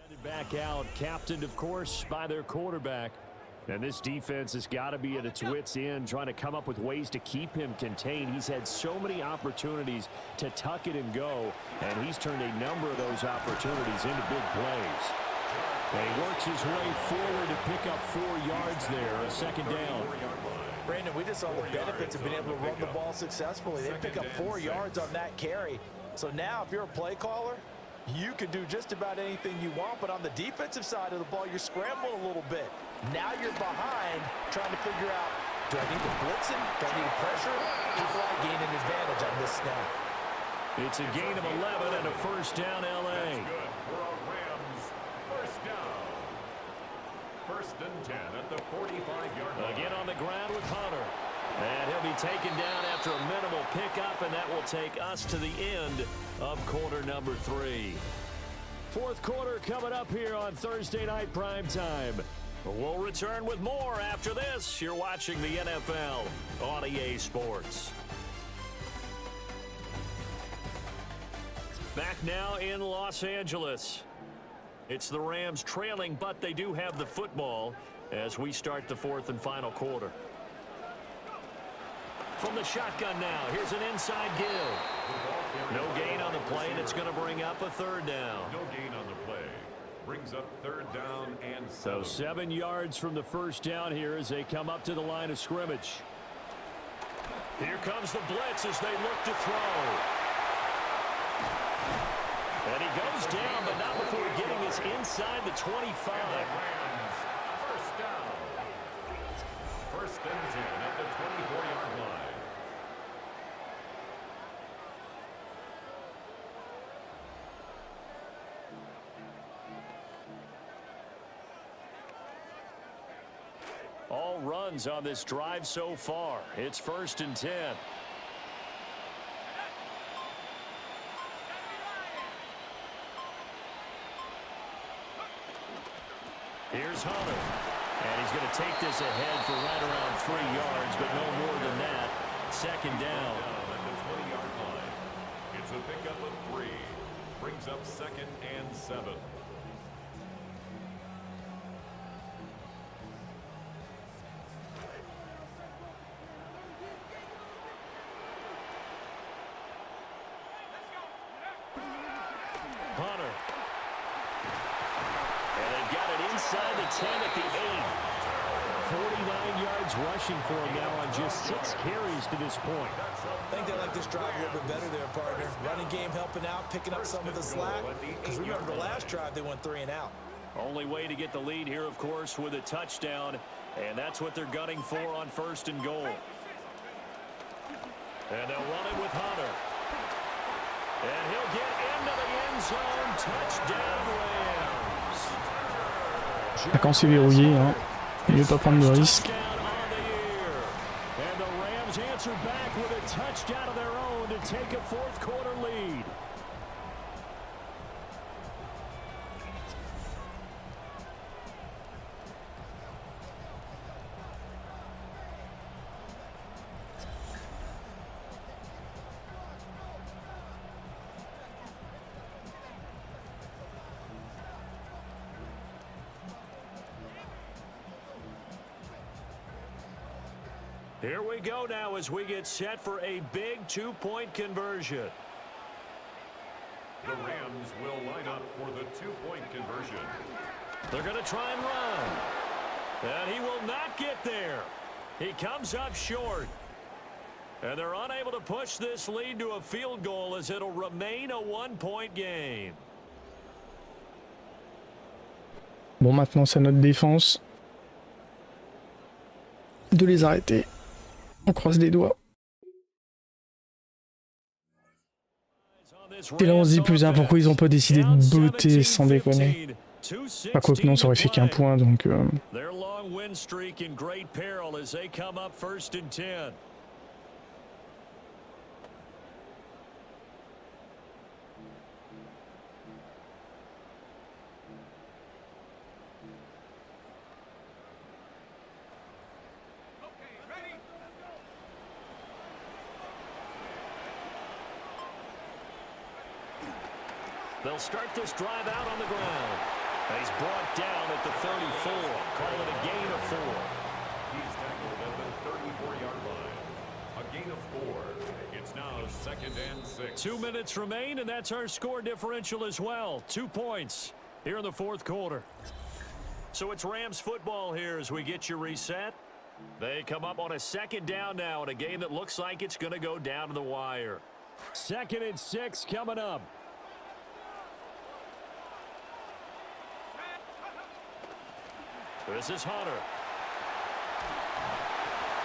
Speaker 2: Headed back out, captained, of course, by their quarterback. And this defense has got to be at its wits' end, trying to come up with ways to keep him contained. He's had so many opportunities to tuck it and go, and he's turned a number of those opportunities into big plays. And he works his way forward to pick up 4 yards there, a 2nd down.
Speaker 3: Brandon, we just saw the benefits of being able to run the ball successfully. They pick up 4 yards on that carry. So now, if you're a play caller, you can do just about anything you want, but on the defensive side of the ball, you're scrambling a little bit. Now you're behind, trying to figure out, do I need to blitz him? Do I need to pressure? How do I gain an advantage on this snap?
Speaker 2: It's a gain of 11 and a 1st down, L.A.
Speaker 4: First down. 1st and 10 at the 45-yard line.
Speaker 2: Again on the ground with Hunter. And he'll be taken down after a minimal pickup, and that will take us to the end of quarter number 3. 4th quarter coming up here on Thursday night primetime. We'll return with more after this. You're watching the NFL on EA Sports. Back now in Los Angeles. It's the Rams trailing, but they do have the football as we start the fourth and final quarter. From the shotgun now, here's an inside give. No gain on the play, and it's going to bring up a third down.
Speaker 4: No gain on the play. Brings up third down and
Speaker 2: so 7 yards from the first down here as they come up to the line of scrimmage. Here comes the blitz as they look to throw. And he goes down, but not before getting us inside the 25.
Speaker 4: First down. First and 10 at the 24-yard line.
Speaker 2: All runs on this drive so far. It's first and 10. Here's Hunter. And he's going to take this ahead for right around 3 yards, but no more than that. Second down.
Speaker 4: At the 20-yard line. It's a pickup of 3. Brings up second and 7.
Speaker 2: Hunter. And they've got it inside the 10 at the 8. 49 yards rushing for him now on just 6 carries to this point.
Speaker 3: I think they like this drive a little bit better there, partner. Running game helping out, picking up some of the slack. Because remember, the last drive they went 3 and out.
Speaker 2: Only way to get the lead here, of course, with a touchdown. And that's what they're gunning for on first and goal. And they'll run it with Hunter. And he'll get into the end zone. Touchdown, Rams.
Speaker 1: Quand c'est verrouillé, hein, il ne veut pas prendre de risque.
Speaker 2: And the Rams answer back with a touchdown of their own to take a fourth quarter lead. Here we go now as we get set for a big 2-point conversion.
Speaker 4: The Rams will line up for the 2-point conversion.
Speaker 2: They're going to try and run. And he will not get there. He comes up short. And they're unable to push this lead to a field goal as it'll remain a 1-point game.
Speaker 1: Bon, maintenant c'est à notre défense de les arrêter. On croise les doigts. Et là on se dit putain pourquoi ils ont pas décidé de botter sans déconner. Pas quoi que non, ça aurait fait qu'un point donc...
Speaker 2: Their long win streak in great peril as they come up first and 10. They'll start this drive out on the ground. And he's brought down at the 34. Call it a gain of 4.
Speaker 4: He's tackled at the 34-yard line. A gain of 4. It's now second and 6.
Speaker 2: 2 minutes remain, and that's our score differential as well. 2 points here in the fourth quarter. So it's Rams football here as we get you reset. They come up on a second down now in a game that looks like it's going to go down to the wire. 2nd and 6 coming up. This is Hunter.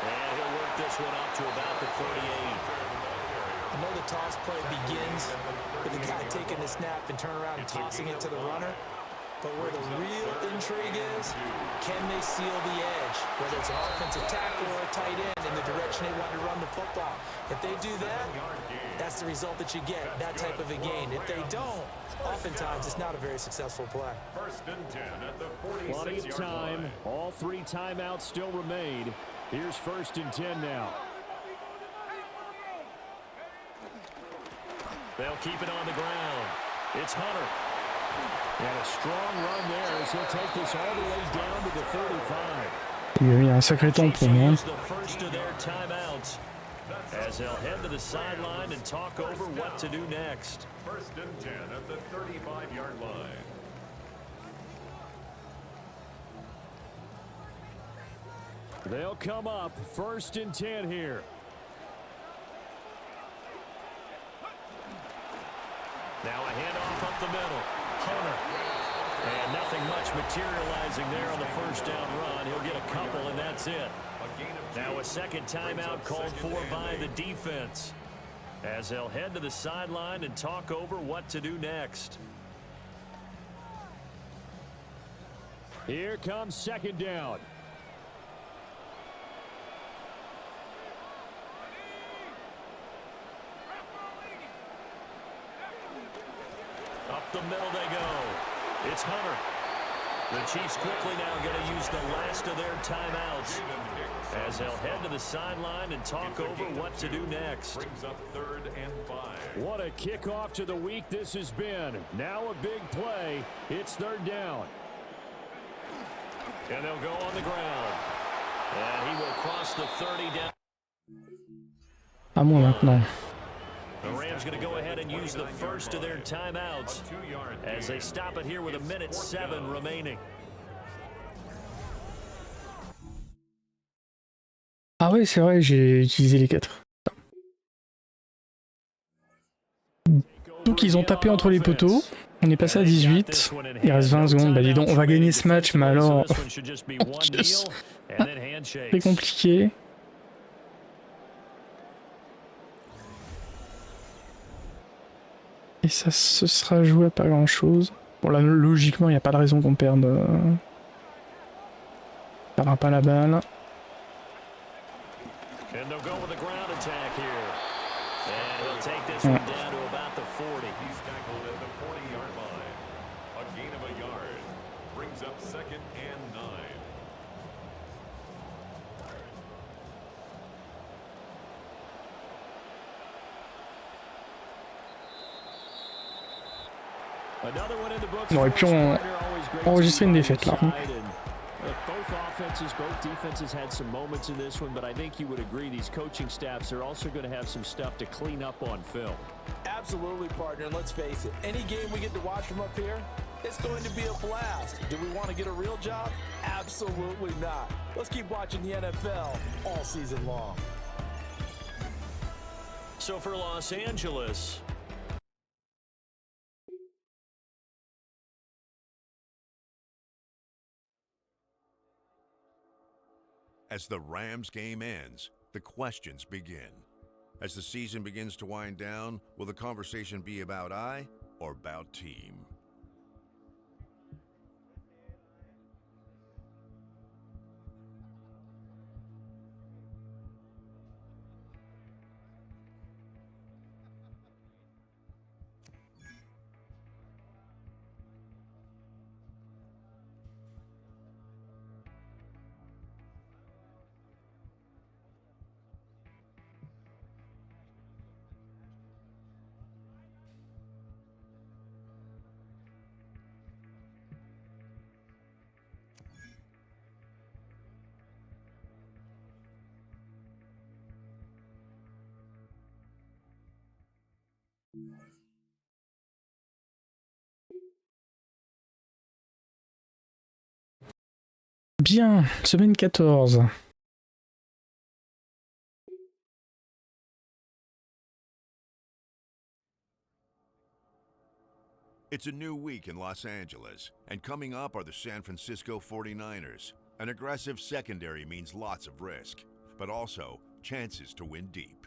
Speaker 2: And he'll work this one up to about the 38.
Speaker 3: I know the toss play begins with the guy taking the snap and turn around and tossing it to the runner. But where the real intrigue is, can they seal the edge? Whether it's an offensive tackle or a tight end in the direction they want to run the football. If they do that, that's the result that you get, that type of a gain. If they don't, oftentimes it's not a very successful play.
Speaker 4: First and 10 at the 46-yard line.
Speaker 2: Plenty of time. All 3 timeouts still remain. Here's first and 10 now. They'll keep it on the ground. It's Hunter. And a strong run there as he'll take this all the way down to the 35.
Speaker 1: Il a mis un sacré temps pour moi.
Speaker 2: Chiefs use the first of their timeouts as they'll head to the sideline and talk over what to do next.
Speaker 4: 1st and 10 at the 35-yard line.
Speaker 2: They'll come up 1st and 10 here. Now a handoff up the middle. Hunter. And nothing much materializing there on the 1st down run. He'll get a couple, and that's it. Now a second timeout called for by the defense as they'll head to the sideline and talk over what to do next. Here comes 2nd down. Up the middle they go. It's Hunter. The Chiefs quickly now going to use the last of their timeouts as they'll head to the sideline and talk over what to do next.
Speaker 4: Brings up 3rd and 5.
Speaker 2: What a kickoff to the week this has been. Now a big play. It's 3rd down. And they'll go on the ground. And he will cross the 30 down.
Speaker 1: À moi maintenant.
Speaker 2: The Rams going to go ahead and use the first of their timeouts as they stop it here with 1:07 remaining.
Speaker 1: Ah ouais, c'est vrai, j'ai utilisé les 4. Donc ils ont tapé entre les poteaux. On est passé à 18. Il reste 20 secondes. Bah dis donc, on va gagner ce match, mais alors... C'est compliqué. Et ça se sera joué à pas grand chose. Bon là logiquement il n'y a pas de raison qu'on perde. On perdra pas la balle. Ouais. On aurait pu enregistrer une défaite là.
Speaker 2: Both defenses had some moments in this one, but I think you would agree these coaching staffs are also going to have some stuff to clean up on film.
Speaker 3: Absolutely, partner. And let's face it, any game we get to watch from up here, it's going to be a blast. Do we want to get a real job? Absolutely not. Let's keep watching the NFL all season long.
Speaker 2: So for Los Angeles,
Speaker 4: as the Rams game ends, the questions begin. As the season begins to wind down, will the conversation be about I or about team?
Speaker 1: Bien, semaine 14.
Speaker 4: It's a new week in Los Angeles, and coming up are the San Francisco 49ers. An aggressive secondary means lots of risk, but also chances to win deep.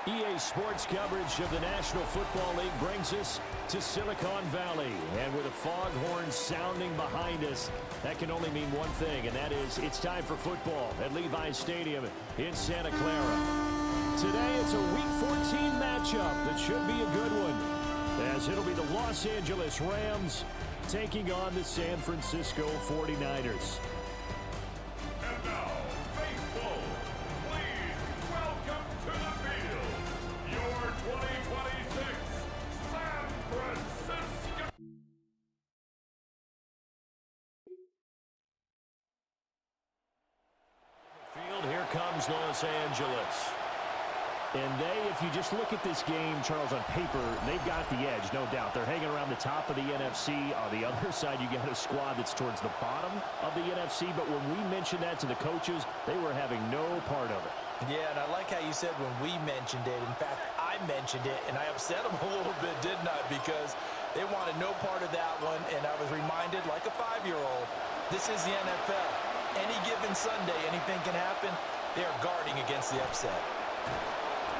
Speaker 2: EA Sports coverage of the National Football League brings us to Silicon Valley. And with the foghorn sounding behind us, that can only mean one thing, and that is it's time for football at Levi's Stadium in Santa Clara. Today, it's a Week 14 matchup that should be a good one, as it'll be the Los Angeles Rams taking on the San Francisco 49ers.
Speaker 6: And now, faithful, please welcome to the field your 2026 San Francisco.
Speaker 2: Field, here comes Los Angeles. And they, if you just look at this game, Charles, on paper, they've got the edge, no doubt. They're hanging around the top of the NFC. On the other side, you got a squad that's towards the bottom of the NFC. But when we mentioned that to the coaches, they were having no part of it.
Speaker 3: Yeah, and I like how you said when we mentioned it. In fact, I mentioned it, and I upset them a little bit, didn't I? Because they wanted no part of that one, and I was reminded, like a 5-year-old, this is the NFL. Any given Sunday, anything can happen. They are guarding against the upset.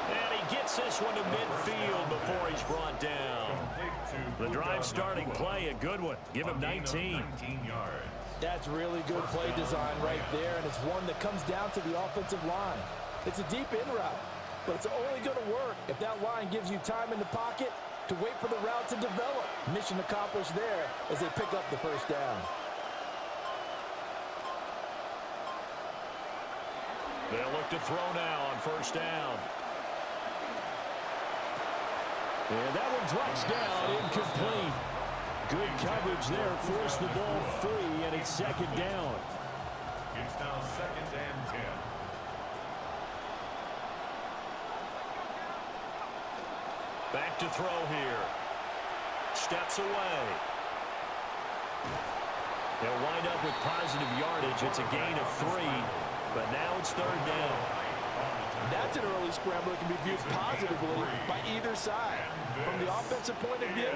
Speaker 2: And he gets this one to midfield before he's brought down. The drive starting play, a good one. Give him 19.
Speaker 3: That's really good play design right there, and it's one that comes down to the offensive line. It's a deep in route, but it's only going to work if that line gives you time in the pocket to wait for the route to develop. Mission accomplished there as they pick up the first down.
Speaker 2: They'll look to throw now on first down. And that one drops down, incomplete. Good coverage there, forced the ball free, and it's second down.
Speaker 6: It's now 2nd and 10.
Speaker 2: Back to throw here. Steps away. They'll wind up with positive yardage. It's a gain of 3, but now it's third down.
Speaker 3: That's an early scramble that can be viewed positively by either side. From the offensive point of view,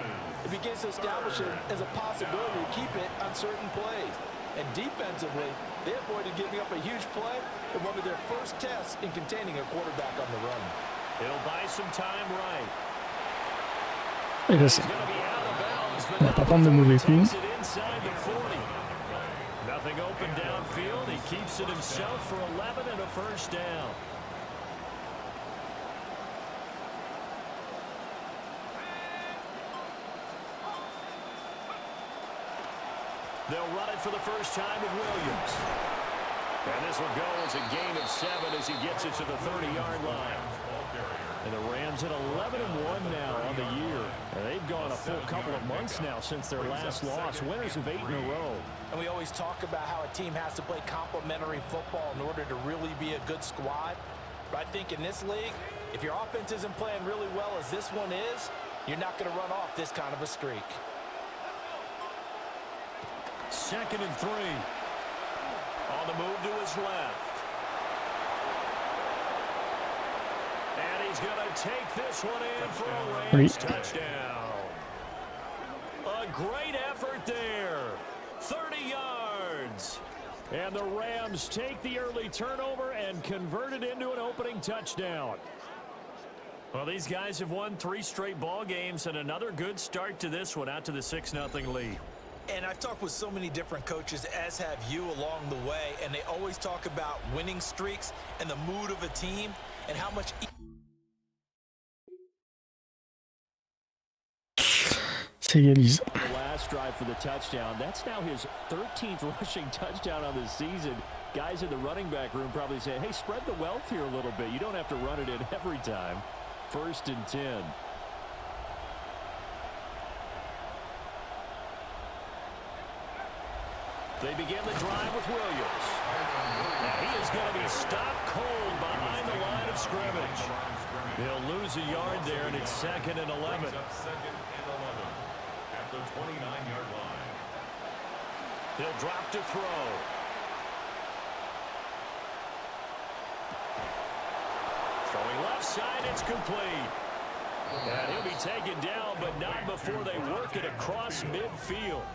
Speaker 3: it begins to establish it as a possibility to keep it on certain plays. And defensively, they avoided giving up a huge play in one of their first tests in containing a quarterback on the run.
Speaker 2: It'll buy some time right.
Speaker 1: Et là, c'est... On va pas prendre de mauvais coups.
Speaker 2: Nothing open downfield. He keeps it himself for 11 and a first down. They'll run it for the first time with Williams. And this will go as a gain of 7 as he gets it to the 30-yard line. And the Rams at 11-1 now on the year. And they've gone a full couple of months now since their last loss. Winners of 8 in a row.
Speaker 3: And we always talk about how a team has to play complementary football in order to really be a good squad. But I think in this league, if your offense isn't playing really well as this one is, you're not going to run off this kind of a streak.
Speaker 2: 2nd and 3. On the move to his left. And he's going to take this one in for a Rams touchdown. A great effort there. 30 yards. And the Rams take the early turnover and convert it into an opening touchdown. Well, these guys have won 3 straight ball games and another good start to this one out to the 6-0 lead.
Speaker 3: And I've talked with so many different coaches, as have you along the way, and they always talk about winning streaks and the mood of a team and how much...
Speaker 1: S'égalise.
Speaker 2: The last drive for the touchdown. That's now his 13th rushing touchdown on the season. Guys in the running back room probably say, hey, spread the wealth here a little bit. You don't have to run it in every time. 1st and 10. They begin the drive with Williams. Now he is going to be stopped cold behind the line of scrimmage. He'll lose a yard there, and it's 2nd and 11.
Speaker 6: 2nd and 11 at the 29-yard line.
Speaker 2: He'll drop to throw. Throwing left side, it's complete. And he'll be taken down, but not before they work it across midfield.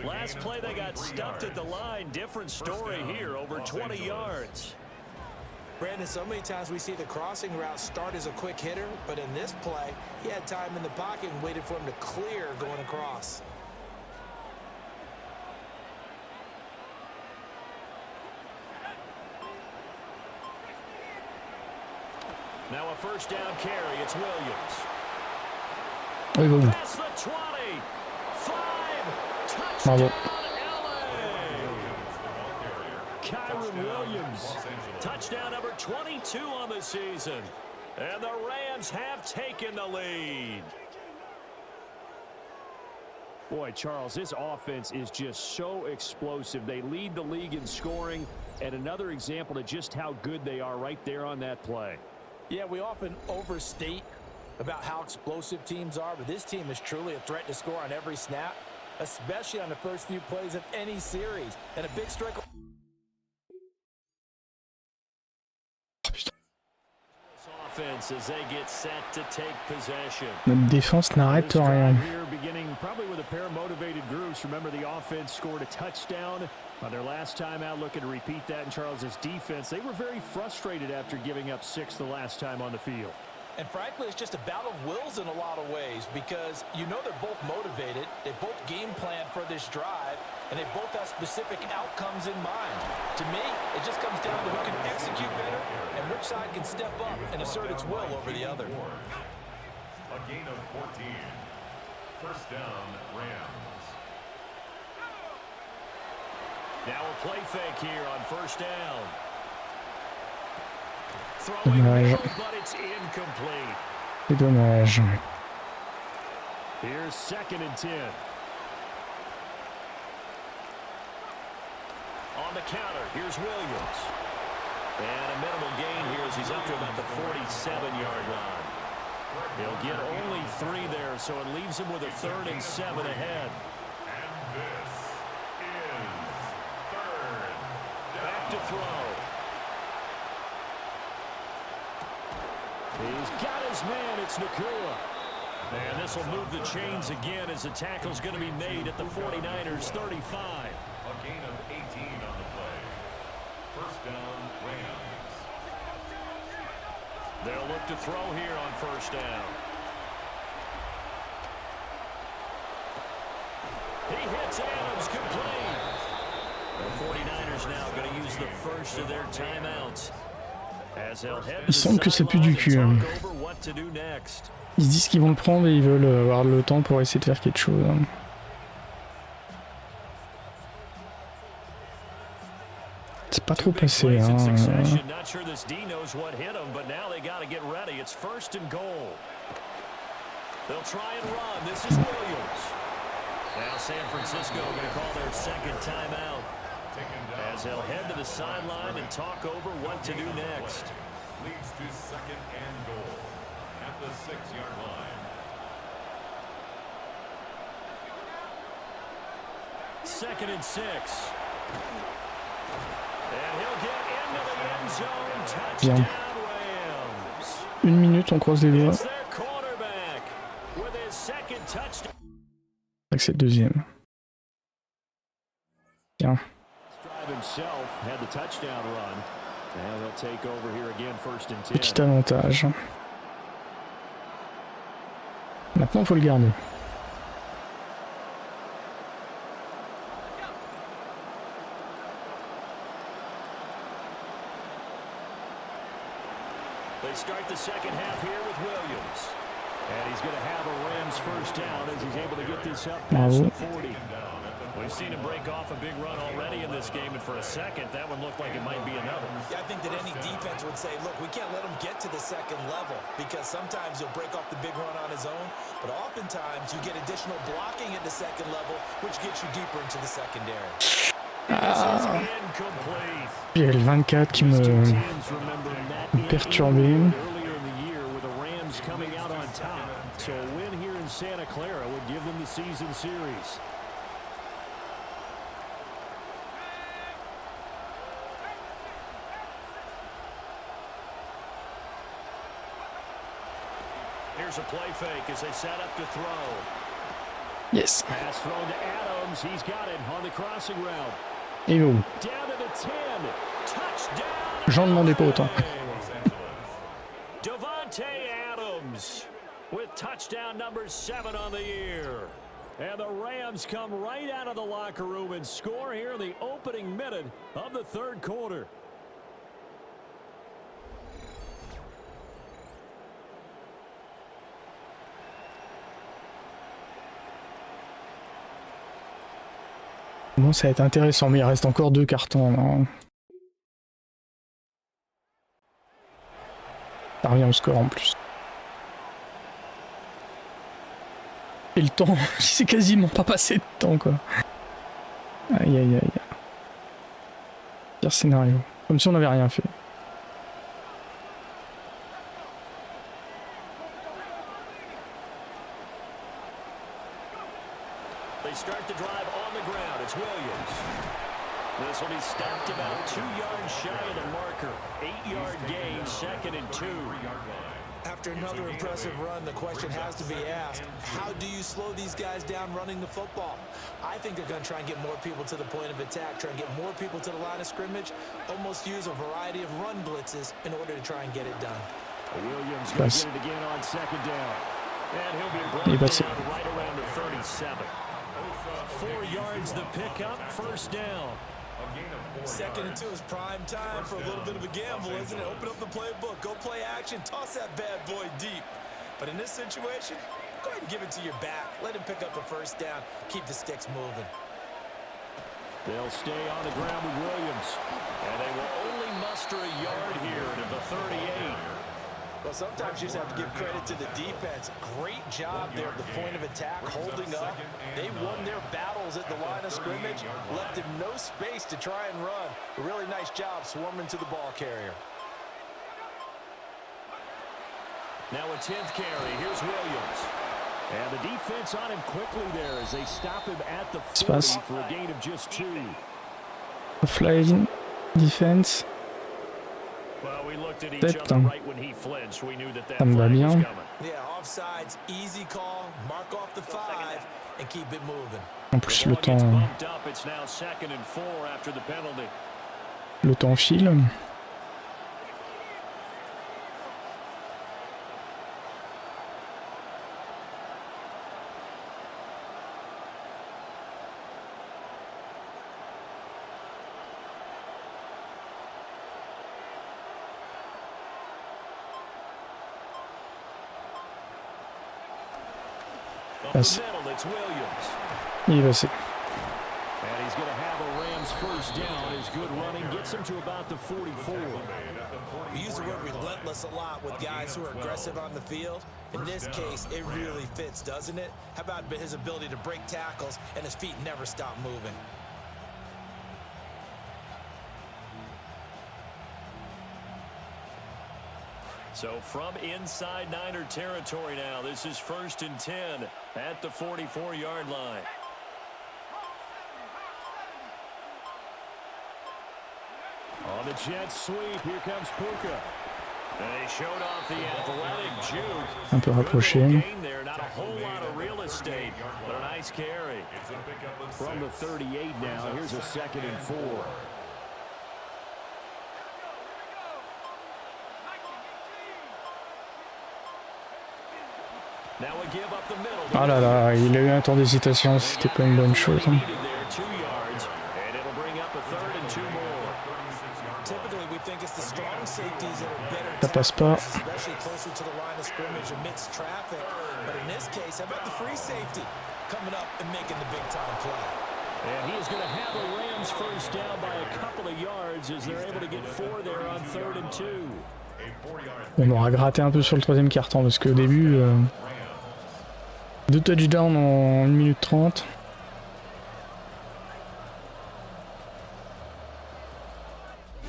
Speaker 2: Last play, they got stuffed at the line. Different story here, over 20 yards.
Speaker 3: Brandon, so many times we see the crossing route start as a quick hitter, but in this play, he had time in the pocket and waited for him to clear going across.
Speaker 2: Now a first down carry. It's Williams.
Speaker 1: Oui, bon.
Speaker 2: Past the 20. 5.
Speaker 1: Bravo.
Speaker 2: Kyron Williams, touchdown number 22 on the season. And the Rams have taken the lead. Boy, Charles, this offense is just so explosive. They lead the league in scoring, and another example of just how good they are right there on that play.
Speaker 3: Yeah, we often overstate about how explosive teams are, but this team is truly a threat to score on every snap, especially on the first few plays of any series. And a big strike.
Speaker 2: As they get set to take possession.
Speaker 1: Notre défense n'arrête rien.
Speaker 2: Here beginning probably with a pair of motivated groups. Remember, the offense scored a touchdown on their last time out, looking to repeat that in Charles's defense. They were very frustrated after giving up 6 the last time on the field.
Speaker 3: And frankly, it's just a battle of wills in a lot of ways, because you know they're both motivated, they both game plan for this drive, and they both have specific outcomes in mind. To me, it just comes down to who can execute better and which side can step up and assert its will over the other.
Speaker 6: A gain of 14. First down, Rams.
Speaker 2: Now a play fake here on first down. Throwing middle, but it's incomplete.
Speaker 1: C'est dommage.
Speaker 2: Here's 2nd and 10. On the counter, here's Williams. And a minimal gain here as he's up to about the 47-yard line. He'll get only 3 there, so it leaves him with a 3rd and 7 ahead.
Speaker 6: And this is 3rd down.
Speaker 2: Back to throw. He's got his man. It's Nakua. And this will move the chains again as the tackle's going to be made at the 49ers 35.
Speaker 6: A gain of 18 on the play. First down, Rams.
Speaker 2: They'll look to throw here on first down. He hits Adams, complete. The 49ers now going to use the first of their timeouts.
Speaker 1: Il semble que c'est plus du cul. Hein. Ils se disent qu'ils vont le prendre et ils veulent avoir le temps pour essayer de faire quelque chose. Hein. C'est pas trop passé. Hein.
Speaker 2: Now San Francisco going to call their 2nd timeout. As they'll head to the sideline and talk over what to do next.
Speaker 6: Leads to 2nd and goal at the 6-yard line.
Speaker 2: 2nd and 6. And he'll get into the end zone. Touchdown Rams.
Speaker 1: 1 minute, on croise les doigts.
Speaker 2: It's their quarterback with his 2nd touchdown.
Speaker 1: C'est le 2e. Tiens. Petit avantage. Maintenant, il faut le garder.
Speaker 2: They start the 2nd half here with Williams. And he's going to have a Rams first down as he's able to get this up past the 40. We've seen him break off a big run already in this game, and for a second, that one looked like it might be another.
Speaker 3: Yeah, I think that any defense would say, look, we can't let him get to the 2nd level, because sometimes he'll break off the big run on his own, but oftentimes you get additional blocking at the 2nd level, which gets you deeper into the secondary.
Speaker 1: J'ai le 24 qui me perturbait.
Speaker 2: Coming out on top, so a win here in Santa Clara would give them the season series. Here's a play fake as they set up to throw.
Speaker 1: Yes.
Speaker 2: Pass thrown to Adams. He's got it on the crossing route.
Speaker 1: Et oh.
Speaker 2: Down to the 10.
Speaker 1: J'en demandais pas autant.
Speaker 2: With touchdown number 7 on the year. And the Rams come right out of the locker room and score here in the opening minute of the third quarter.
Speaker 1: Bon, ça va être intéressant, mais il reste encore 2 cartons. Non, ça revient au score en plus. Et le temps, c'est quasiment pas passé de temps, quoi. Aïe aïe aïe. Pire scénario. Comme si on n'avait rien fait.
Speaker 2: They start the drive on the ground. It's Williams. This will be stopped about 2 yards shy of the marker. 8-yard gain, 2nd and 2.
Speaker 3: After another impressive run, the question has to be asked, how do you slow these guys down running the football? I think they're going to try and get more people to the point of attack, try and get more people to the line of scrimmage, almost use a variety of run blitzes in order to try and get it done.
Speaker 2: Williams going to get it again on 2nd down. And he'll be brought down right around the 37. 4 yards the pickup, 1st down.
Speaker 3: 2nd and 2 is prime time for a little bit of a gamble, isn't it? Open up the playbook, go play action, toss that bad boy deep. But in this situation, go ahead and give it to your back. Let him pick up a 1st down, keep the sticks moving.
Speaker 2: They'll stay on the ground with Williams. And they will only muster a yard here to the 38.
Speaker 3: Well, sometimes you just have to give credit to the defense. Great job there at the point of attack, holding up. They won their battles at the line of scrimmage, left him no space to try and run. A really nice job swarming to the ball carrier.
Speaker 2: Now a 10th carry. Here's Williams. And the defense on him quickly there as they stop him at the 40 for a gain of just 2.
Speaker 1: Flying defense.
Speaker 2: Well, we looked at each other right when he flinched. We knew that
Speaker 1: Ça me va bien.
Speaker 3: Yeah, offsides, easy call, mark off the 5 and keep it moving.
Speaker 1: En plus le temps file. Passe. Il est passé.
Speaker 2: And he's going to have a Rams 1st down. His good running gets him to about the 44.
Speaker 3: We use the word relentless a lot with guys who are aggressive on the field. In this case, it really fits, doesn't it? How about his ability to break tackles and his feet never stop moving?
Speaker 2: So from inside Niner territory now, this is 1st and 10 at the 44-yard line. On the jet sweep, here comes Puka. And he showed off the athletic juke.
Speaker 1: Un peu rapproché.
Speaker 2: There, not a whole lot of real estate, but a nice carry. From the 38 now, here's a 2nd and 4.
Speaker 1: Ah là là, il a eu un temps d'hésitation, c'était pas une bonne chose. Hein. Ça passe pas.
Speaker 2: And he is going to have a Rams 1st down by a couple of yards as they're able to get 4 there on 3rd and 2.
Speaker 1: On aura gratté un peu sur le 3e quart-temps parce qu'au début, 2 touchdowns en 1 minute 30.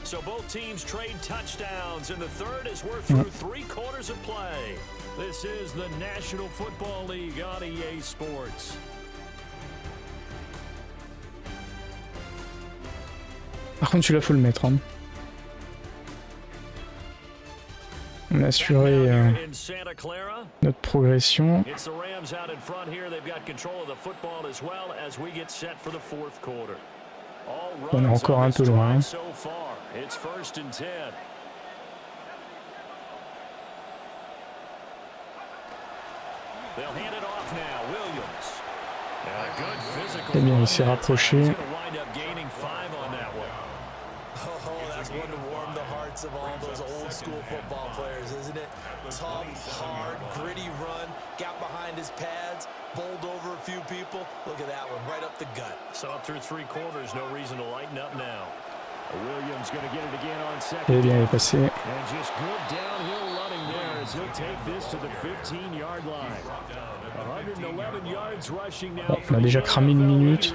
Speaker 2: So both teams trade touchdowns, and the 3rd as we're through 3 quarters of play. This is the National Football League on EA Sports.
Speaker 1: Par contre, celui-là, faut le mettre. Hein. On a assuré notre progression. On est encore un peu loin.
Speaker 2: It's 1st and 10. They'll hand it off now. Williams. And a good physical.
Speaker 1: Eh bien, il s'est rapproché.
Speaker 2: He's gonna wind up gaining 5 on that one.
Speaker 3: Oh, that's one to warm the hearts of all those old school football players, isn't it? Tough, hard, gritty run, got behind his pads, bowled over a few people. Look at that one, right up the gut.
Speaker 2: So through 3 quarters, no reason to lighten up now. Williams going to get it again on second.
Speaker 1: Eh bien, il est passé.
Speaker 2: And just good downhill running there as he'll take this to the 15-yard line. 111 yards rushing now.
Speaker 1: On a déjà cramé une minute.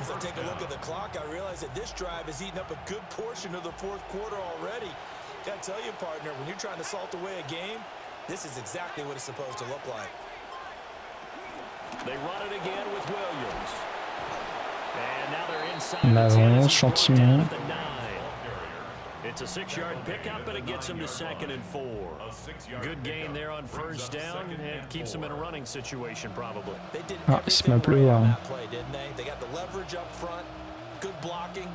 Speaker 3: As I take a look at the clock, I realize that this drive has eaten up a good portion of the 4th quarter already. Gotta tell you, partner, when you're trying to salt away a game, this is exactly what it's supposed to look like.
Speaker 2: They run it again with Williams. And now they're inside
Speaker 1: On avance gentiment.
Speaker 2: It's a 6-yard pickup, and it gets him to 2nd and 4. Good gain there on 1st down, and keeps him in a running situation probably.
Speaker 1: Ah, il se met à pleuvoir.
Speaker 3: They got the leverage up front, good blocking,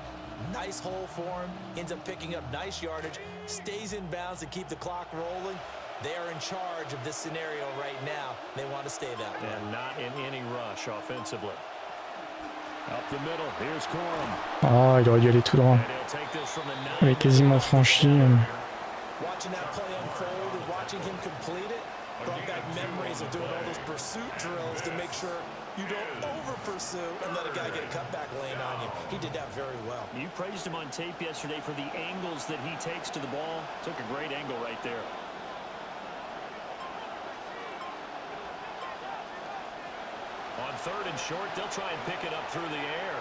Speaker 3: nice hole for him, ends up picking up nice yardage, stays in bounds to keep the clock rolling. They are in charge of this scenario right now. They want to stay that way.
Speaker 2: And not in any rush offensively. Up the middle, here's Corum.
Speaker 1: Ah, il aurait dû aller tout droit. Il est quasiment franchi.
Speaker 3: Watching that play unfold and watching him complete it brought back memories of doing all those pursuit drills to make sure you don't over-pursue and let a guy get a cutback lane on you. He did that very well.
Speaker 2: You praised him on tape yesterday for the angles that he takes to the ball. Took a great angle right there. On 3rd and short, they'll try and pick it up through the air.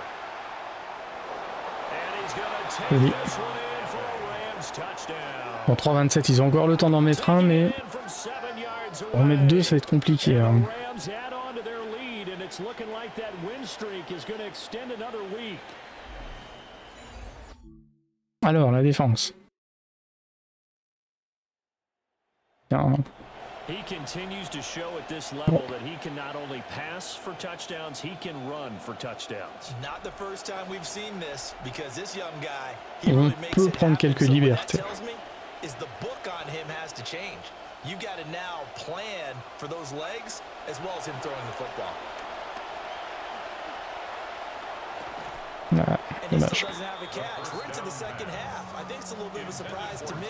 Speaker 2: And he's going to take this one in for a Rams touchdown.
Speaker 1: Bon, 3-27, ils ont encore le temps d'en mettre un, mais en mettre 2, ça va être compliqué. Hein. Alors, la défense. Bien.
Speaker 2: He continues to show at this level that he can not only pass for touchdowns, he can run for touchdowns.
Speaker 3: Not the first time we've seen this because this young guy,
Speaker 1: On peut prendre quelques libertés.
Speaker 3: Is the book on him has to change. You got to now plan for those legs as well as him throwing the football.
Speaker 1: Ah,
Speaker 3: and he
Speaker 1: dommage.
Speaker 3: still doesn't have a catch. We're into the 2nd half. I think it's a little bit of a surprise to me,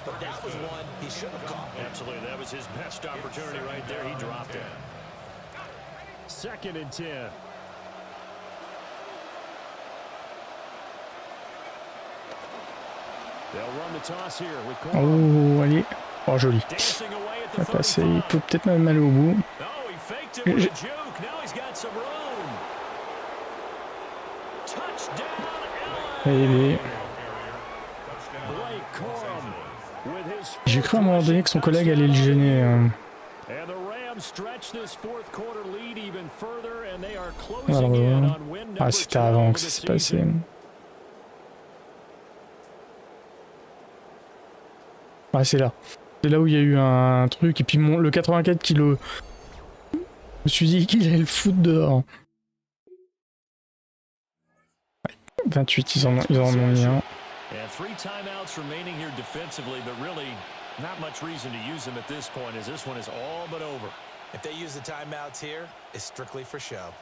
Speaker 3: but that was one he should have caught.
Speaker 2: Absolutely, that was his best opportunity right there. He dropped it. 2nd and 10. They'll run the toss here with
Speaker 1: Oh, allez. Oh, joli. Ça va passer. Il peut peut-être même aller au bout. Allez. J'ai cru à un moment donné que son collègue allait le gêner. Alors, ah, c'était avant que ça s'est passé. Ah, c'est là. C'est là où il y a eu un truc. Et puis le 84 qui le... Je me suis dit qu'il allait le foutre dehors. 28, ils en ont mis un.
Speaker 2: And 3 timeouts remaining here defensively, but really not much reason to use them at this point as this one is all but over.
Speaker 3: If they use the timeouts here, it's strictly for show.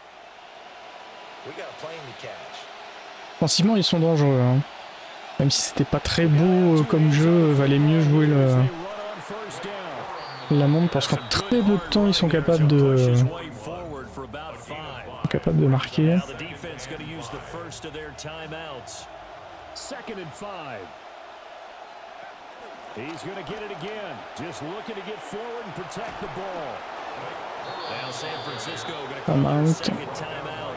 Speaker 3: We got a plane to catch.
Speaker 1: Offensivement, ils sont dangereux. Hein. Même si c'était pas très beau comme jeu, valait mieux jouer la montre parce qu'en très peu de temps, ils sont capables de marquer.
Speaker 2: 2nd and 5. He's going to get it again. Just looking to get forward and protect the ball. Now San Francisco going to call a 2nd timeout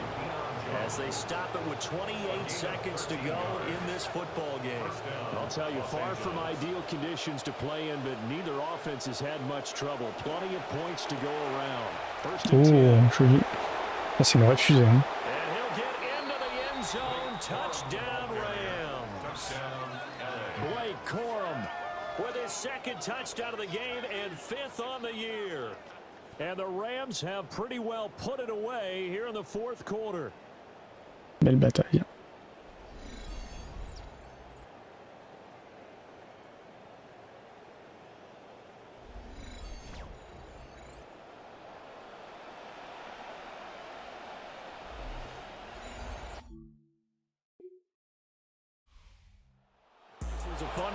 Speaker 2: as they stop it with 28 seconds to go in this football game. I'll tell you, far from ideal conditions to play in, but neither offense has had much trouble. Plenty of points to go around. 1st and 10.
Speaker 1: Joli. Ah, c'est une refusée. Hein.
Speaker 2: And he'll get into the end zone. Touchdown Rams. Blake Corum with his 2nd touchdown of the game and 5th on the year. And the Rams have pretty well put it away here in the 4th quarter.
Speaker 1: Belle bataille. 49-28.
Speaker 2: A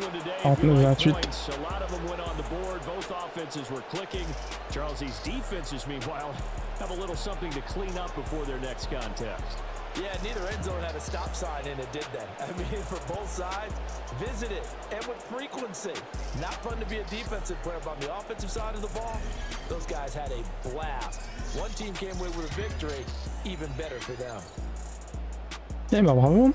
Speaker 2: lot of them went on the board. Both offenses were clicking. Charles, these defenses, meanwhile, have a little something to clean up before their next contest.
Speaker 3: Yeah, neither end zone had a stop sign in it, did they? I mean, for both sides, visit it, and with frequency. Not fun to be a defensive player, but on the offensive side of the ball, those guys had a blast. One team came away with a victory, even better for them.
Speaker 1: Eh ben bravo.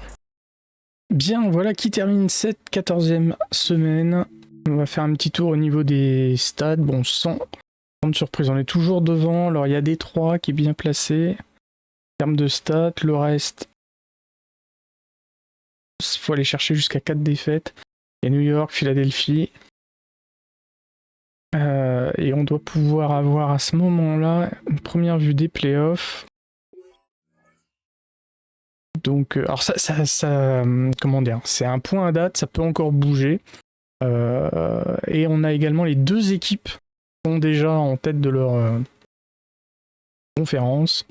Speaker 1: Bien, voilà qui termine cette 14e semaine. On va faire un petit tour au niveau des stades. Bon, sans grande surprise, on est toujours devant. Alors, il y a Détroit qui est bien placé. En termes de stats, le reste, il faut aller chercher jusqu'à 4 défaites. Il y a New York, Philadelphie. Et on doit pouvoir avoir à ce moment-là une première vue des playoffs. Donc, alors ça comment dire, c'est un point à date, ça peut encore bouger. Et on a également les deux équipes qui sont déjà en tête de leur conférence.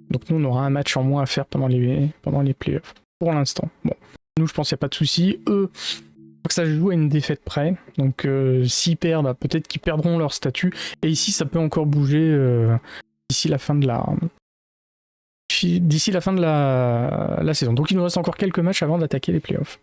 Speaker 1: Donc nous, on aura un match en moins à faire pendant les playoffs. Pour l'instant. Bon, nous, je pense qu'il n'y a pas de souci. Eux, je crois que ça joue à une défaite près. Donc s'ils perdent, bah, peut-être qu'ils perdront leur statut. Et ici, ça peut encore bouger d'ici la fin de la saison. Donc il nous reste encore quelques matchs avant d'attaquer les playoffs.